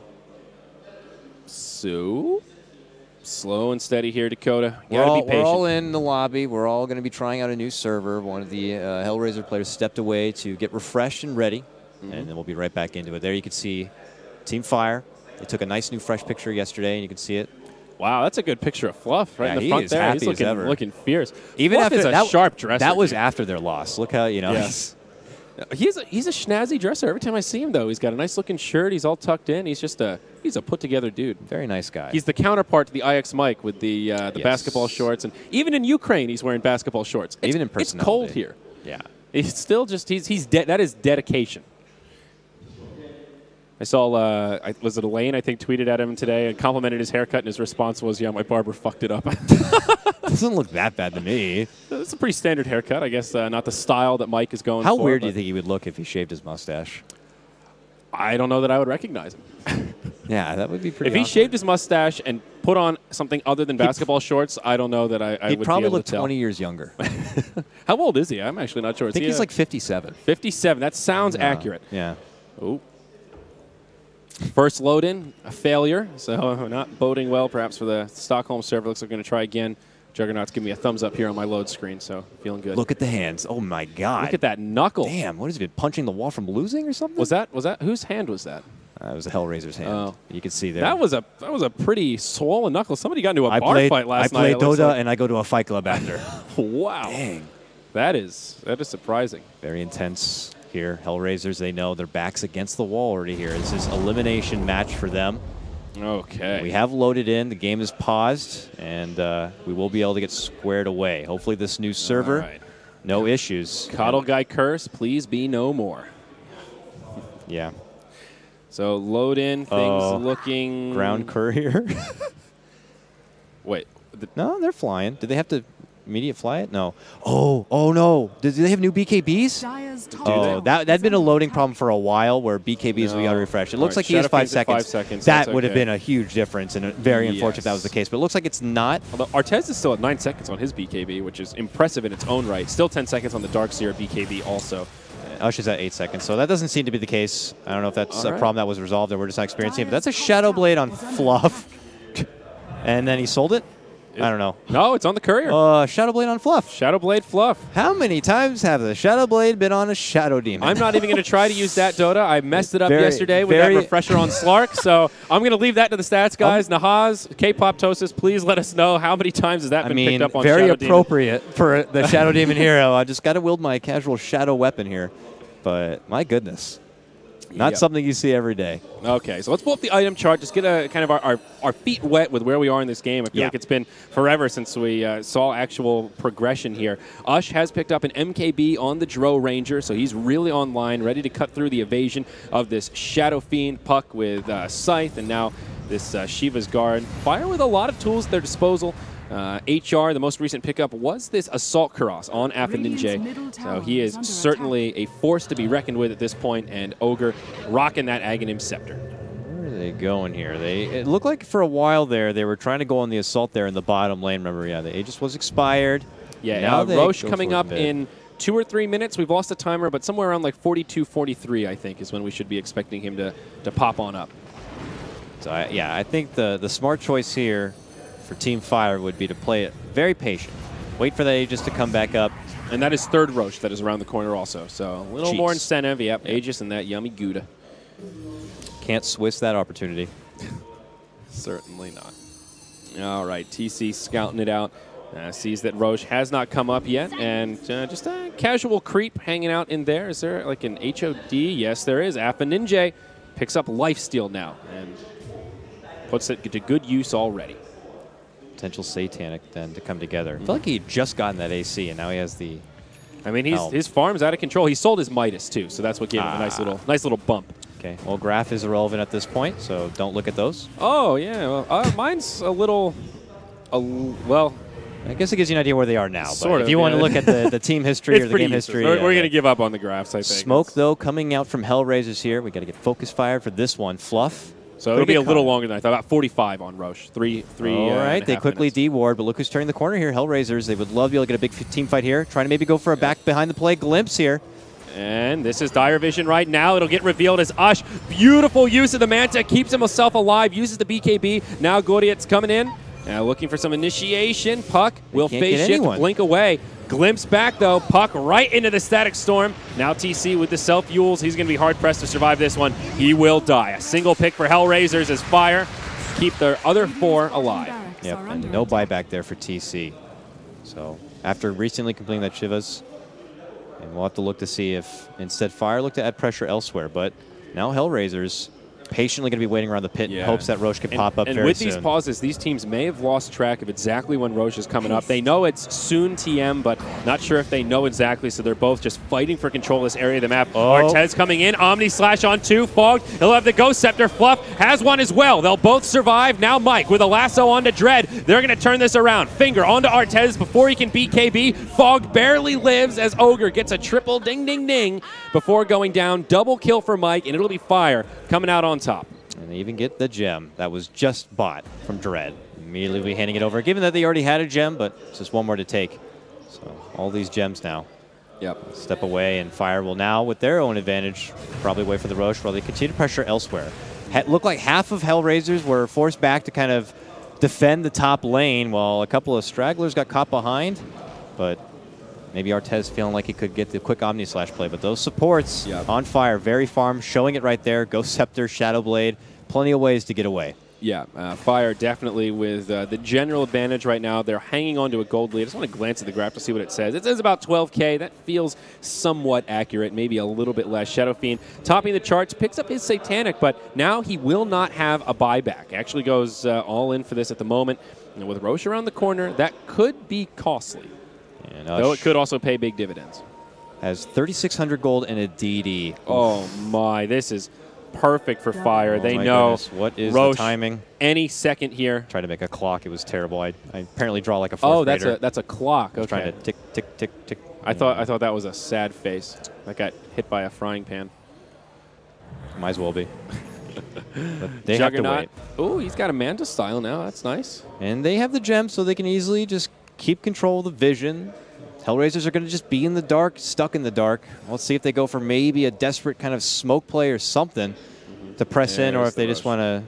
So, slow and steady here, Dakota. We're all in the lobby. We're all going to be trying out a new server. One of the HellRaiser players stepped away to get refreshed and ready, and then we'll be right back into it. There you can see Team Fire. They took a nice new fresh picture yesterday, and you can see it. Wow, that's a good picture of Fluff right in the front there. Happy He's looking fierce. Even Fluff after is a sharp dresser. That was after their loss. Look how, you know. Yes. He's a schnazzy dresser. Every time I see him, though, he's got a nice looking shirt. He's all tucked in. He's a put together dude. Very nice guy. He's the counterpart to the IX Mike with the basketball shorts, and even in Ukraine, he's wearing basketball shorts. Even in personality. It's cold here. Yeah. He's still just that is dedication. I saw was it Elaine I think tweeted at him today and complimented his haircut, and his response was, "Yeah, my barber fucked it up." Doesn't look that bad to me. It's a pretty standard haircut, I guess. Not the style that Mike is going for. How weird do you think he would look if he shaved his mustache? I don't know that I would recognize him. Yeah, that would be pretty. If he shaved his mustache and put on something other than basketball shorts, I don't know that I would be able to tell. He'd probably look 20 years younger. How old is he? I'm actually not sure. I think he's like 57. 57. That sounds accurate. Yeah. Oh. First load in, a failure. So not boding well, perhaps, for the Stockholm server. Looks like we're going to try again. Juggernaut's giving me a thumbs up here on my load screen, so feeling good. Look at the hands. Oh, my God. Look at that knuckle. Damn, what has he been punching the wall from losing or something? Was that whose hand was that? It was a HellRaiser's hand. Oh. You can see there. That was a pretty swollen knuckle. Somebody got into a bar fight last night. I played Dota, and I go to a fight club after. Wow. Dang. That is surprising. Very intense here. HellRaisers, they know their back's against the wall already here. This is elimination match for them. Okay. We have loaded in. The game is paused, and we will be able to get squared away. Hopefully this new server, no issues. KotLGuy curse, please be no more. Yeah. So load in, things looking... Ground courier. Wait. No, they're flying. Did they have to immediate fly it? No. Oh no. Do they have new BKBs? Oh, that'd been a loading problem for a while where BKBs we got to refresh. It looks like he has 5 seconds. 5 seconds. That would have been a huge difference, and very unfortunate if that was the case. But it looks like it's not. Although Artez is still at 9 seconds on his BKB, which is impressive in its own right. Still 10 seconds on the Darkseer BKB also. Ush is at 8 seconds, so that doesn't seem to be the case. I don't know if that's a problem that was resolved or we're just not experiencing it, but that's a Shadow Blade on Fluff. And then he sold it. I don't know. No, it's on the courier. Shadow Blade on Fluff. Shadow Blade Fluff. How many times have the Shadow Blade been on a Shadow Demon? I'm not even going to try to use that, Dota. I messed it up yesterday with that refresher on Slark, so I'm going to leave that to the stats guys. Nahaz, K-Poptosis, please let us know how many times has that been picked up on Shadow Demon. Very appropriate for the Shadow Demon hero. I just got to wield my casual Shadow weapon here, but my goodness. Not something you see every day. Okay, so let's pull up the item chart. Just get a kind of our feet wet with where we are in this game. I feel like it's been forever since we saw actual progression here. Ush has picked up an MKB on the Dro Ranger, so he's really online, ready to cut through the evasion of this Shadow Fiend Puck with Scythe, and now this Shiva's Guard. Fire with a lot of tools at their disposal. HR, the most recent pickup, was this Assault Kuros on Afaninja. So he is certainly a force to be reckoned with at this point, and Ogre rocking that Aghanim Scepter. Where are they going here? It looked like for a while there they were trying to go on the Assault there in the bottom lane. Remember, the Aegis was expired. Yeah, now Roche coming up in 2 or 3 minutes. We've lost the timer, but somewhere around like 42, 43, I think, is when we should be expecting him to pop on up. So, I think the smart choice here for Team Fire would be to play it very patient. Wait for the Aegis to come back up. And that is third Roche that is around the corner also. So a little more incentive. Yep, Aegis and that yummy Gouda. Can't Swiss that opportunity. Certainly not. All right, TC scouting it out. Sees that Roche has not come up yet. And just a casual creep hanging out in there. Is there like an HOD? Yes, there is. Afaninja picks up Lifesteal now and puts it to good use already. Potential Satanic then to come together. I feel like he had just gotten that AC, and now he has the. I mean, his farm's out of control. He sold his Midas too, so that's what gave him a nice little bump. Okay, well, Graph is irrelevant at this point, so don't look at those. Oh yeah, well, mine's a little, well. I guess it gives you an idea where they are now. Sort but of, if you want to look at the team history or the game history, we're going to give up on the graphs. I think. Smoke though coming out from HellRaisers here. We got to get focus fired for this one. Fluff. So it'll be a little longer than I thought. About 45 on Roche. Three. All right, they quickly deward, but look who's turning the corner here. HellRaisers. They would love to be able to get a big team fight here. Trying to maybe go for a back behind the play glimpse here. And this is Dire Vision right now. It'll get revealed as Ush. Beautiful use of the Manta. Keeps himself alive. Uses the BKB. Now Goriet's coming in. Looking for some initiation. Puck will phase shift, blink away. Glimpse back, though. Puck right into the Static Storm. Now TC with the self-fuels. He's going to be hard-pressed to survive this one. He will die. A single pick for HellRaisers as Fire keep their other 4 alive. Yep, and no buyback there for TC. So after recently completing that Chivas, and we'll have to look to see if instead Fire looked to add pressure elsewhere. But now HellRaisers patiently going to be waiting around the pit in hopes that Roche can pop up very soon. And with these pauses, these teams may have lost track of exactly when Roche is coming up. They know it's soon TM, but not sure if they know exactly, so they're both just fighting for control of this area of the map. Artez coming in, Omni Slash on 2, Fogged. He'll have the Ghost Scepter. Fluff has one as well. They'll both survive. Now Mike with a lasso onto Dread. They're going to turn this around. Finger onto Artez before he can BKB. Fogged barely lives as Ogre gets a triple ding ding ding before going down. Double kill for Mike, and it'll be Fire coming out on top. And they even get the gem that was just bought from Dread. Immediately be handing it over, given that they already had a gem, but just one more to take. So all these gems now. Yep. Step away, and Fire will now, with their own advantage, probably wait for the Roche while they continue to pressure elsewhere. Looked like half of HellRaisers were forced back to kind of defend the top lane, while a couple of stragglers got caught behind. But maybe Artez feeling like he could get the quick Omni Slash play. But those supports on Fire, very farm, showing it right there. Ghost Scepter, Shadow Blade, plenty of ways to get away. Yeah, Fire definitely with the general advantage right now. They're hanging on to a gold lead. I just want to glance at the graph to see what it says. It says about 12K. That feels somewhat accurate, maybe a little bit less. Shadow Fiend topping the charts, picks up his Satanic, but now he will not have a buyback. Actually goes all in for this at the moment. And with Roche around the corner, that could be costly. And though it could also pay big dividends. Has 3,600 gold and a DD. Oh my, this is perfect for Fire. They know what is Roche, the timing. Any second here. Tried to make a clock. It was terrible. I apparently draw like a fourth grader. That's a clock. Okay. Trying to tick, tick, tick, tick. I thought that was a sad face. That got hit by a frying pan. Might as well be. But they have to wait. Oh, he's got a Manta style now. That's nice. And they have the gem, so they can easily just keep control of the vision. HellRaisers are going to just be in the dark, stuck in the dark. Let's see if they go for maybe a desperate kind of smoke play or something to press in, or if they just want to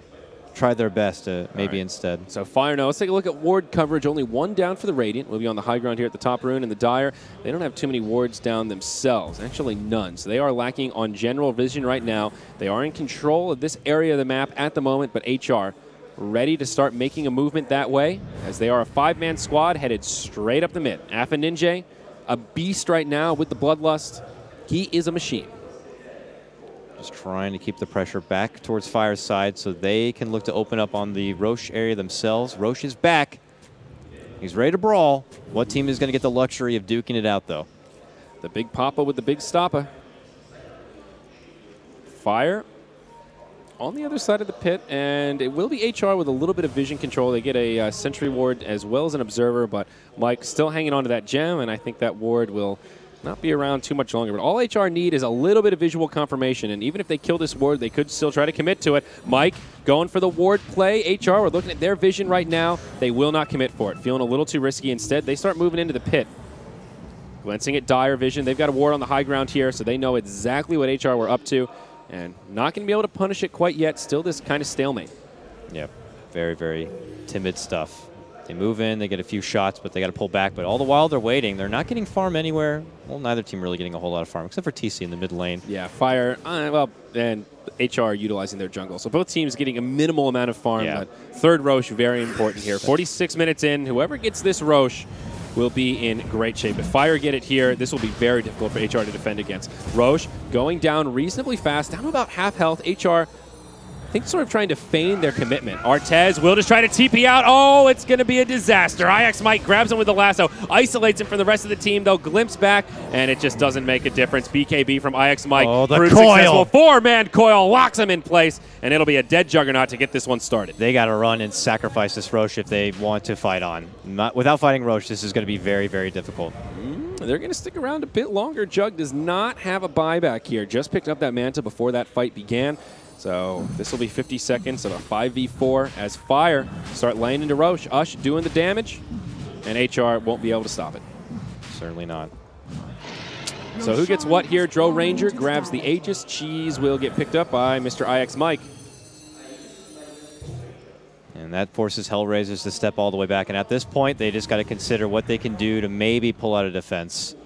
tried their best to maybe instead. So Fire now, let's take a look at ward coverage. Only one down for the Radiant. We'll be on the high ground here at the top rune, and the Dire, they don't have too many wards down themselves. Actually, none. So they are lacking on general vision right now. They are in control of this area of the map at the moment, but HR ready to start making a movement that way, as they are a 5-man squad headed straight up the mid. Alpha Ninja, a beast right now with the Bloodlust. He is a machine. Just trying to keep the pressure back towards Fire's side so they can look to open up on the Roche area themselves. Roche is back. He's ready to brawl. What team is going to get the luxury of duking it out, though? The big Papa with the big stopper. Fire on the other side of the pit, and it will be HR with a little bit of vision control. They get a sentry ward as well as an observer, but Mike still hanging on to that gem, and I think that ward will not be around too much longer. But all HR need is a little bit of visual confirmation, and even if they kill this ward, they could still try to commit to it. Mike going for the ward play. HR, we're looking at their vision right now. They will not commit for it. Feeling a little too risky. Instead, they start moving into the pit. Glancing at Dire vision. They've got a ward on the high ground here, so they know exactly what HR were up to, and not going to be able to punish it quite yet. Still this kind of stalemate. Yep. Very, very timid stuff. They move in, they get a few shots, but they got to pull back. But all the while they're waiting, they're not getting farm anywhere. Well, neither team really getting a whole lot of farm, except for TC in the mid lane. Yeah, Fire, well, and HR utilizing their jungle. So both teams getting a minimal amount of farm. Yeah. But third Roche, very important here. 46 minutes in, whoever gets this Roche will be in great shape. If Fire get it here, this will be very difficult for HR to defend against. Roche going down reasonably fast, down to about half health. HR, I think, sort of trying to feign their commitment. Artez will just try to TP out. Oh, it's going to be a disaster. IX Mike grabs him with the lasso, isolates him from the rest of the team. They'll glimpse back, and it just doesn't make a difference. BKB from IX Mike. Oh, the proves coil. Successful. 4-man coil locks him in place, and it'll be a dead Juggernaut to get this one started. They got to run and sacrifice this Roche if they want to fight on. Without fighting Roche, this is going to be very, very difficult. They're going to stick around a bit longer. Jug does not have a buyback here. Just picked up that Manta before that fight began. So this will be 50 seconds of a 5v4 as Fire start laying into Roche. Ush doing the damage, and HR won't be able to stop it. Certainly not. So who gets what here? Dro Ranger grabs the Aegis. Cheese will get picked up by Mr. IX Mike. And that forces HellRaisers to step all the way back. And at this point, they just got to consider what they can do to maybe pull out a defense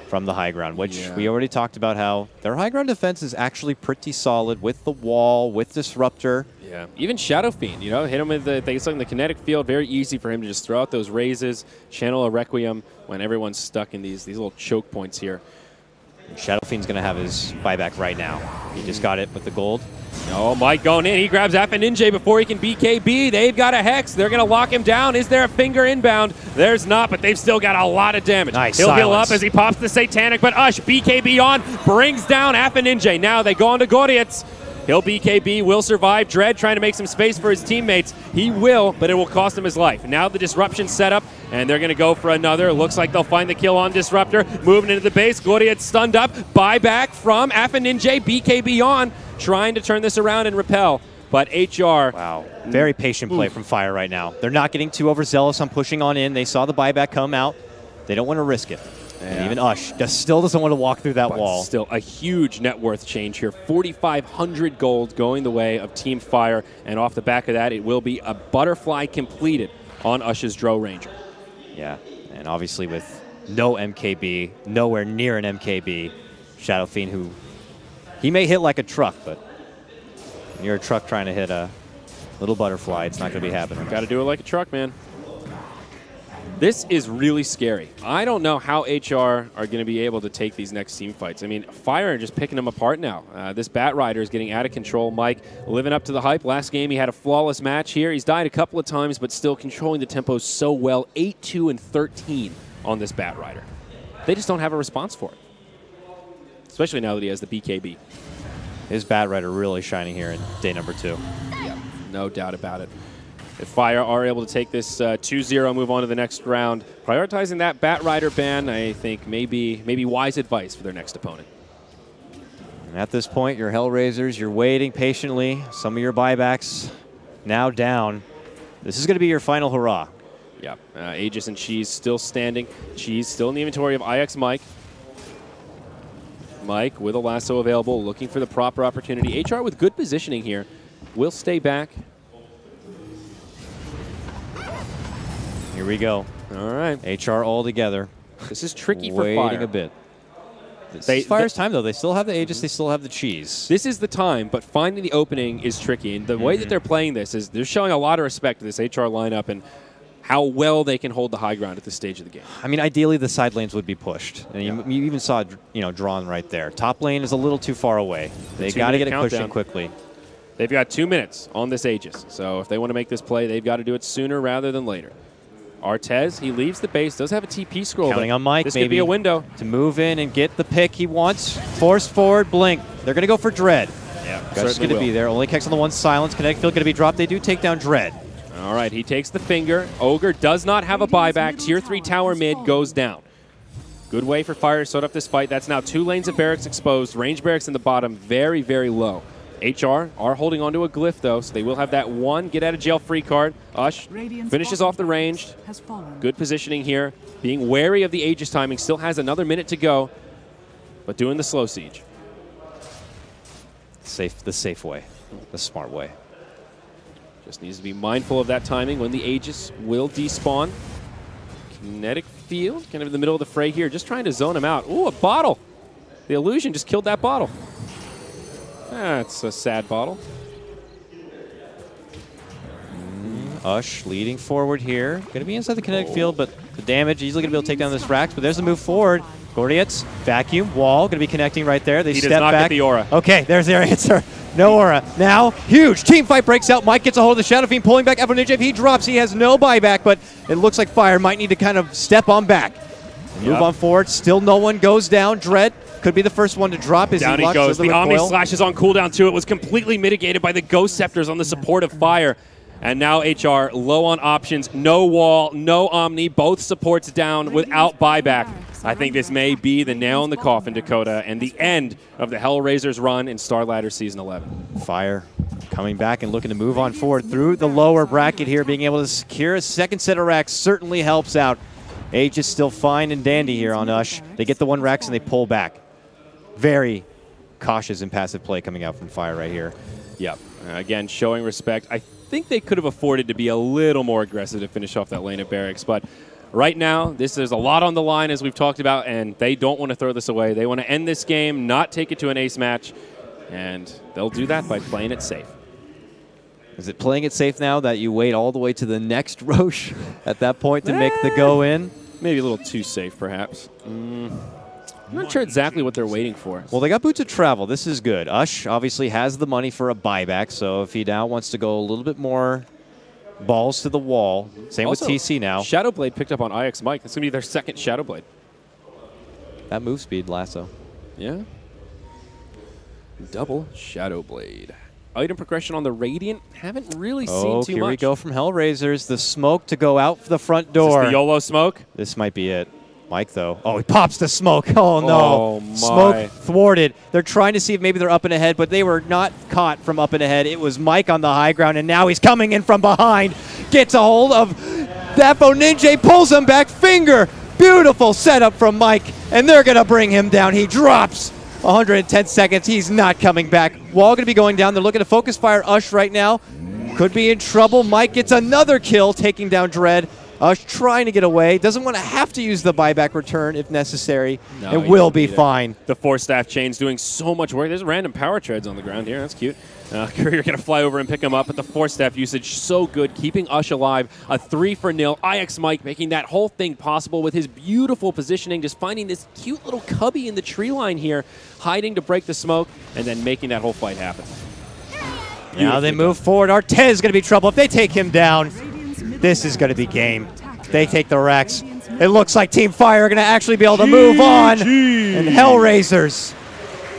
from the high ground, which we already talked about how their high ground defense is actually pretty solid with the wall, with Disruptor. Yeah, even Shadow Fiend, you know, hit him with the, they in the kinetic field. Very easy for him to just throw out those raises, channel a Requiem when everyone's stuck in these little choke points here. Shadow Fiend's going to have his buyback right now. He just got it with the gold. Oh, Mike going in. He grabs Alpha Ninja before he can BKB. They've got a Hex. They're going to lock him down. Is there a finger inbound? There's not, but they've still got a lot of damage. Nice He'll heal silence. up as he pops the Satanic, but Ush, BKB on, brings down Alpha Ninja. Now they go on to Gordiets. He'll BKB, will survive. Dread trying to make some space for his teammates. He will, but it will cost him his life. Now the disruption set up, and they're going to go for another. Looks like they'll find the kill on Disruptor. Moving into the base. Gordiet's stunned up. Buyback from Alpha Ninja. BKB on, trying to turn this around and repel. But HR. Wow. Very patient play from Fire right now. They're not getting too overzealous on pushing on in. They saw the buyback come out. They don't want to risk it. And even Ush still doesn't want to walk through that wall. Still a huge net worth change here. 4,500 gold going the way of Team Fire. And off the back of that, it will be a butterfly completed on Ush's Dro Ranger. Yeah, and obviously with no MKB, nowhere near an MKB, Shadow Fiend, who he may hit like a truck, but when you're a truck trying to hit a little butterfly, it's not going to be happening. Got to do it like a truck, man. This is really scary. I don't know how HR are going to be able to take these next team fights. I mean, Fire are just picking them apart now. This Bat Rider is getting out of control. Mike living up to the hype. Last game, he had a flawless match here. He's died a couple of times, but still controlling the tempo so well. 8-2 and 13 on this Bat Rider. They just don't have a response for it, especially now that he has the BKB. His Bat Rider really shining here in day number 2. Yeah, no doubt about it. If Fire are able to take this 2-0, move on to the next round, prioritizing that Bat Rider ban, I think maybe wise advice for their next opponent. And at this point, your HellRaisers, you're waiting patiently. Some of your buybacks now down. This is going to be your final hurrah. Yeah, Aegis and Cheese still standing. Cheese still in the inventory of IX Mike. Mike with a lasso available, looking for the proper opportunity. HR with good positioning here. will stay back. Here we go. All right. HR all together. This is tricky for Fire. Waiting a bit. This is Fire's time, though. They still have the Aegis. They still have the cheese. This is the time, but finding the opening is tricky. And the way that they're playing this is they're showing a lot of respect to this HR lineup and how well they can hold the high ground at this stage of the game. I mean, ideally, the side lanes would be pushed. And you even saw, drawn right there. Top lane is a little too far away. They got to get it pushing quickly. They've got 2 minutes on this Aegis. So if they want to make this play, they've got to do it sooner rather than later. Artez, he leaves the base, does have a TP scroll. Counting on Mike, this maybe could be a window. To move in and get the pick he wants. Force forward, blink. They're going to go for Dread. Yeah, Gut's going to be there. Only Kex on the one, silence. Kinetic field going to be dropped. They do take down Dread. All right, he takes the finger. Ogre does not have a buyback. Tier 3 tower mid goes down. Good way for Fire to start up this fight. That's now 2 lanes of barracks exposed. Range barracks in the bottom, very, very low. HR are holding onto a glyph, though, so they will have that one get-out-of-jail-free card. Ush finishes off the range. Good positioning here. Being wary of the Aegis timing. Still has another minute to go, but doing the slow siege. The safe way. The smart way. Just needs to be mindful of that timing when the Aegis will despawn. Kinetic field, kind of in the middle of the fray here. Just trying to zone him out. Ooh, a bottle. The illusion just killed that bottle. That's a sad bottle. Ush leading forward here. Going to be inside the kinetic field, but the damage, easily going to be able to take down this Rax, but there's a move forward. Gordiets, vacuum, wall, going to be connecting right there. They step back. He does not get the aura. Okay, there's their answer. No aura. Now, huge team fight breaks out. Mike gets a hold of the Shadow Fiend, pulling back Evo Ninja. If he drops, he has no buyback, but it looks like Fire might need to kind of step on back. Move on forward. Still no one goes down. Dread could be the first one to drop. Down he goes. The Omni Slash is on cooldown too. It was completely mitigated by the Ghost Scepters on the support of Fire. And now HR low on options. No wall, no Omni. Both supports down without buyback. I think this may be the nail in the coffin, Dakota, and the end of the HellRaisers run in Starladder Season 11. Fire coming back and looking to move on forward through the lower bracket here. Being able to secure a second set of racks certainly helps out. Aegis still fine and dandy here on Ush. They get the one Rax and they pull back. Very cautious and passive play coming out from Fire right here. Yep. Again, showing respect. I think they could have afforded to be a little more aggressive to finish off that lane of barracks, but right now, there's a lot on the line, as we've talked about, and they don't want to throw this away. They want to end this game, not take it to an ace match, and they'll do that by playing it safe. Is it playing it safe now that you wait all the way to the next Roche at that point to make the go in? Maybe a little too safe, perhaps. I'm not sure exactly what they're waiting for. Well, they got Boots of Travel. This is good. Ush obviously has the money for a buyback, so if he now wants to go a little bit more balls to the wall, same also, with TC now. Shadowblade picked up on IX Mike. That's going to be their second Shadowblade. That move speed, lasso. Yeah. Double Shadowblade. Item progression on the Radiant, haven't really seen too much. Here we go from HellRaisers. The smoke to go out the front door. Is this the YOLO smoke? This might be it. Mike, though. Oh, he pops the smoke. Oh, no. Oh, my. Smoke thwarted. They're trying to see if maybe they're up and ahead, but they were not caught from up and ahead. It was Mike on the high ground, and now he's coming in from behind. Gets a hold of Dapo Ninja, pulls him back. Finger. Beautiful setup from Mike, and they're going to bring him down. He drops. 110 seconds. He's not coming back. Wall going to be going down. They're looking to focus fire Ush right now. Could be in trouble. Mike gets another kill, taking down Dread. Ush trying to get away. Doesn't want to have to use the buyback return if necessary. No, it will be fine. The 4-staff chain's doing so much work. There's random power treads on the ground here. That's cute. Courier going to fly over and pick him up, but the 4-staff usage so good, keeping Ush alive. A 3-for-0. IX Mike making that whole thing possible with his beautiful positioning, just finding this cute little cubby in the tree line here, hiding to break the smoke, and then making that whole fight happen. Now they move forward. Artez is going to be trouble. If they take him down, this is going to be game. They take the Rex. It looks like Team Fire are going to actually be able to move on. And HellRaisers.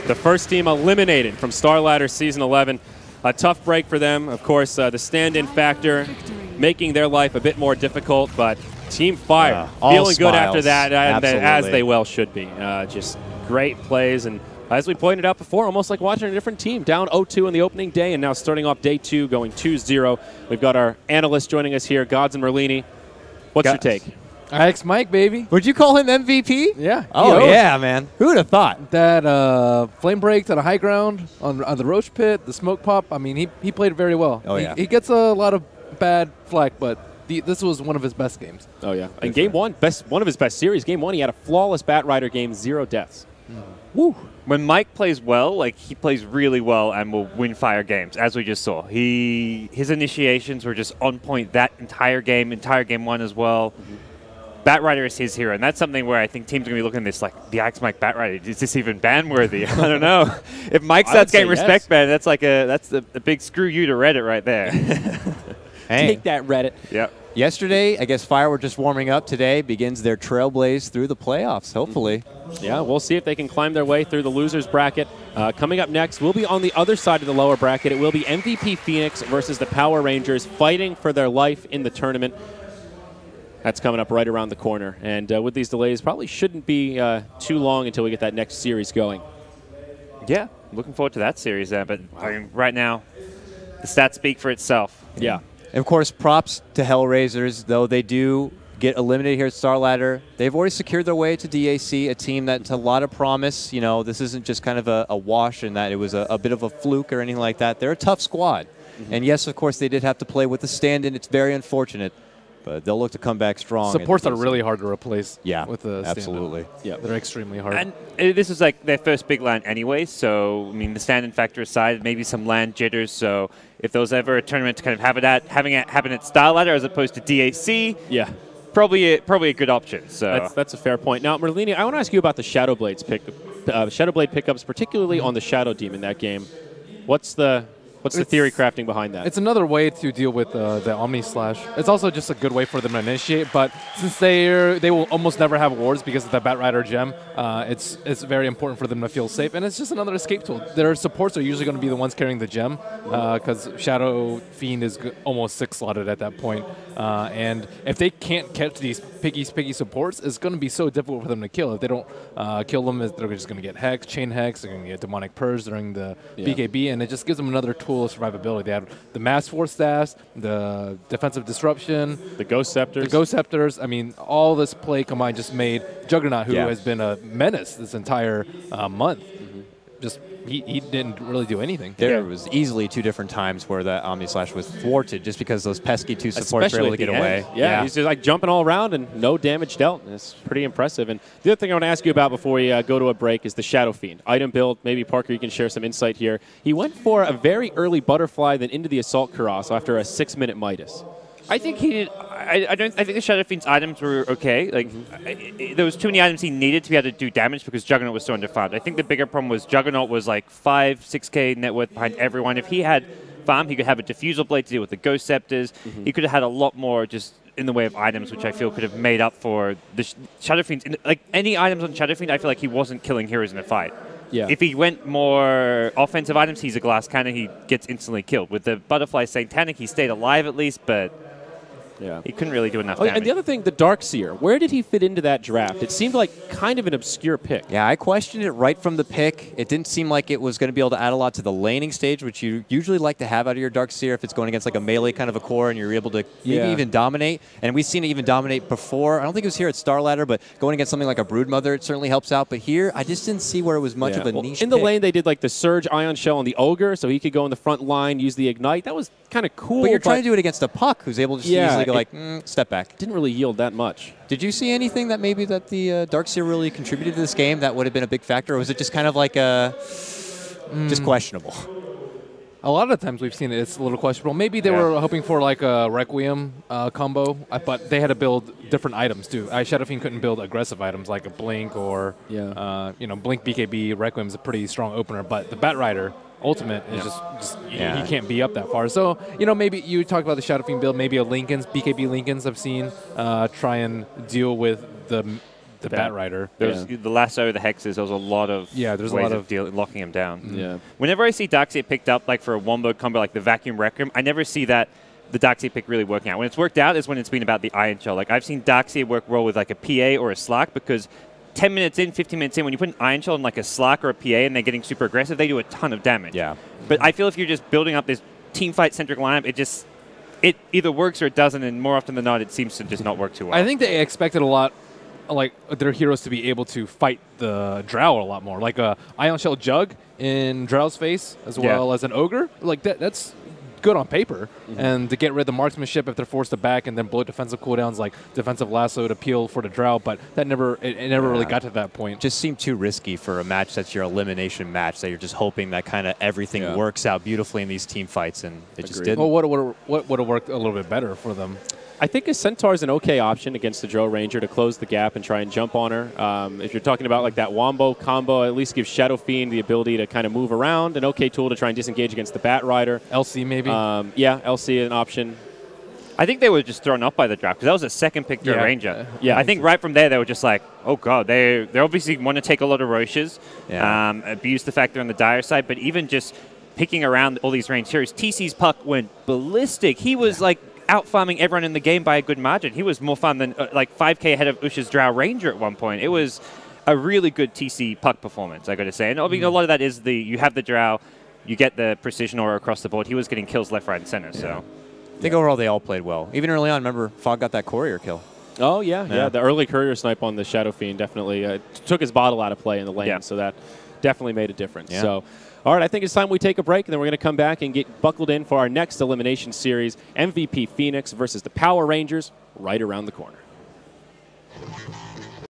The first team eliminated from Starladder Season 11. A tough break for them. Of course, the stand-in factor making their life a bit more difficult, but Team Fire feeling good after that, as they well should be. Just great plays, and as we pointed out before, almost like watching a different team. Down 0-2 in the opening day, and now starting off day 2, going 2-0. We've got our analyst joining us here, Gods and Merlini. What's your take? IX Mike, baby. Would you call him MVP? Yeah. Oh, He yeah, man. Who would have thought? That flame break to the high ground on the Roach Pit, the smoke pop. I mean, he played very well. Oh, yeah. He gets a lot of bad flack, but this was one of his best games. Oh, yeah. And game one, one of his best series. Game one, he had a flawless Bat Rider game, 0 deaths. Woo. When Mike plays well, like he plays really well and will win fire games, as we just saw. His initiations were just on point that entire game one as well. Bat Rider is his hero, and that's something where I think teams are going to be looking at this like, the Ix Mike Bat Rider, is this even ban-worthy? I don't know. If Mike starts getting respect ban, that's like that's a big screw you to Reddit right there. Hey. Take that, Reddit. Yep. Yesterday, I guess Fire were just warming up. Today begins their trailblaze through the playoffs, hopefully. Yeah, we'll see if they can climb their way through the losers bracket. Coming up next, we'll be on the other side of the lower bracket. It will be MVP Phoenix versus the Power Rangers fighting for their life in the tournament. That's coming up right around the corner. And with these delays, probably shouldn't be too long until we get that next series going. Yeah, looking forward to that series there. But I mean, right now, the stats speak for itself. Yeah. And of course, props to HellRaisers, though they do get eliminated here at Starladder. They've already secured their way to DAC, a team that's a lot of promise. You know, this isn't just kind of a wash in that it was a bit of a fluke or anything like that. They're a tough squad. And yes, of course, they did have to play with the stand-in. It's very unfortunate. But they'll look to come back strong. Supports are really hard to replace. Yeah, with the absolutely. Yeah, they're extremely hard. And this is like their first big LAN anyway, so I mean the stand-in factor aside, maybe some LAN jitters. So if there was ever a tournament to kind of having it happen at Starladder as opposed to DAC, yeah, probably a good option. So that's a fair point. Now, Merlini, I want to ask you about the Shadow Blades Shadow Blade pickups, particularly on the Shadow Demon that game. What's the theory crafting behind that? It's another way to deal with the Omni Slash. It's also just a good way for them to initiate, but since they will almost never have wards because of the Bat Rider gem, it's very important for them to feel safe, and it's just another escape tool. Their supports are usually going to be the ones carrying the gem because Shadow Fiend is almost 6-slotted at that point. And if they can't catch these picky supports, it's going to be so difficult for them to kill. If they don't kill them, they're just going to get Hex, Chain Hex, they're going to get Demonic Purge during the BKB, and it just gives them another tool of survivability. They have the Mass Force staffs, the Defensive Disruption, the Ghost Scepters. The Ghost Scepters. I mean, all this play combined just made Juggernaut, who has been a menace this entire month, just he didn't really do anything. There was easily 2 different times where that Omni Slash was thwarted just because those pesky 2 supports were able to get away. Yeah, he's just like jumping all around and no damage dealt. It's pretty impressive. And the other thing I want to ask you about before we go to a break is the Shadow Fiend. Item build, maybe Parker, you can share some insight here. He went for a very early Butterfly, then into the Assault Cuirass after a 6-minute Midas. I think he did. I think the Shadow Fiend's items were okay. Like there was too many items he needed to be able to do damage because Juggernaut was so underfarmed. I think the bigger problem was Juggernaut was like 6K net worth behind everyone. If he had farm, he could have a Diffusal Blade to deal with the Ghost Scepters. He could have had a lot more just in the way of items, which I feel could have made up for the Shadow Fiends. Like any items on Shadow Fiend, I feel like he wasn't killing heroes in a fight. Yeah. If he went more offensive items, he's a glass cannon. He gets instantly killed. With the Butterfly Satanic, he stayed alive at least, but he couldn't really do enough damage. And the other thing, the Darkseer, where did he fit into that draft? It seemed like kind of an obscure pick. Yeah, I questioned it right from the pick. It didn't seem like it was going to be able to add a lot to the laning stage, which you usually like to have out of your Darkseer if it's going against like a melee kind of a core and you're able to maybe even dominate. And we've seen it even dominate before. I don't think it was here at Starladder, but going against something like a Broodmother, it certainly helps out. But here, I just didn't see where it was much of a niche in the pick. lane, they did like the Surge Ion Shell on the Ogre, so he could go in the front line, use the Ignite. That was kind of cool. But you're trying to do it against a Puck who's able to just easily go like, step back. Didn't really yield that much. Did you see anything that maybe that the Darkseer really contributed to this game that would have been a big factor, or was it just kind of like just questionable? A lot of the times we've seen it, it's a little questionable. Maybe they were hoping for like a Requiem combo, but they had to build different items too. Shadow Fiend couldn't build aggressive items like a Blink or Blink BKB. Requiem is a pretty strong opener, but the Bat Rider Ultimate is just he can't be up that far. So, maybe you talk about the Shadow Fiend build, maybe a Lincoln's, BKB Lincoln's I've seen try and deal with the Bat Rider. There's the lasso, the hexes, there was a lot of there's ways a lot of locking him down. Yeah. Whenever I see Darkseer picked up like for a wombo combo like the Vacuum Requiem, I never see that the Darkseer pick really working out. When it's worked out is when it's been about the Iron Shell. Like I've seen Darkseer work well with like a PA or a Slark because 10 minutes in, 15 minutes in, when you put an Iron Shell in like a Slark or a PA and they're getting super aggressive, they do a ton of damage. Yeah. But I feel if you're just building up this team fight-centric lineup, it either works or it doesn't, and more often than not, it seems to just not work too well. I think they expected a lot, like their heroes to be able to fight the Drow a lot more, like a Ion Shell Jug in Drow's face, as well as an Ogre. Like that's good on paper, and to get rid of the marksmanship if they're forced to back, and then blow defensive cooldowns like defensive lasso to peel for the Drow, but that never really got to that point. Just seemed too risky for a match that's your elimination match, that you're just hoping that kind of everything works out beautifully in these team fights, and it just didn't. Well, what would have worked a little bit better for them? I think a Centaur is an okay option against the Drow Ranger to close the gap and try and jump on her. If you're talking about like that Wombo combo, at least gives Shadow Fiend the ability to kind of move around. An okay tool to try and disengage against the Bat Rider. LC maybe? Yeah, LC an option. I think they were just thrown off by the draft because that was a second pick Drow Ranger. Yeah, I think right from there they were just like, oh god, they obviously want to take a lot of Roches, abuse the fact they're on the dire side, but even just picking around all these range heroes, TC's puck went ballistic. He was like out-farming everyone in the game by a good margin. He was more fun than like 5k ahead of Usha's Drow Ranger at one point. It was a really good TC puck performance, I got to say. And I mean, a lot of that is you have the Drow, you get the precision aura across the board. He was getting kills left, right, and center. So I think overall they all played well. Even early on, remember, Fog got that courier kill. Oh, yeah. The early courier snipe on the Shadow Fiend definitely took his bottle out of play in the lane, so that definitely made a difference. Yeah. So, all right, I think it's time we take a break, and then we're going to come back and get buckled in for our next elimination series, MVP Phoenix versus the Power Rangers, right around the corner.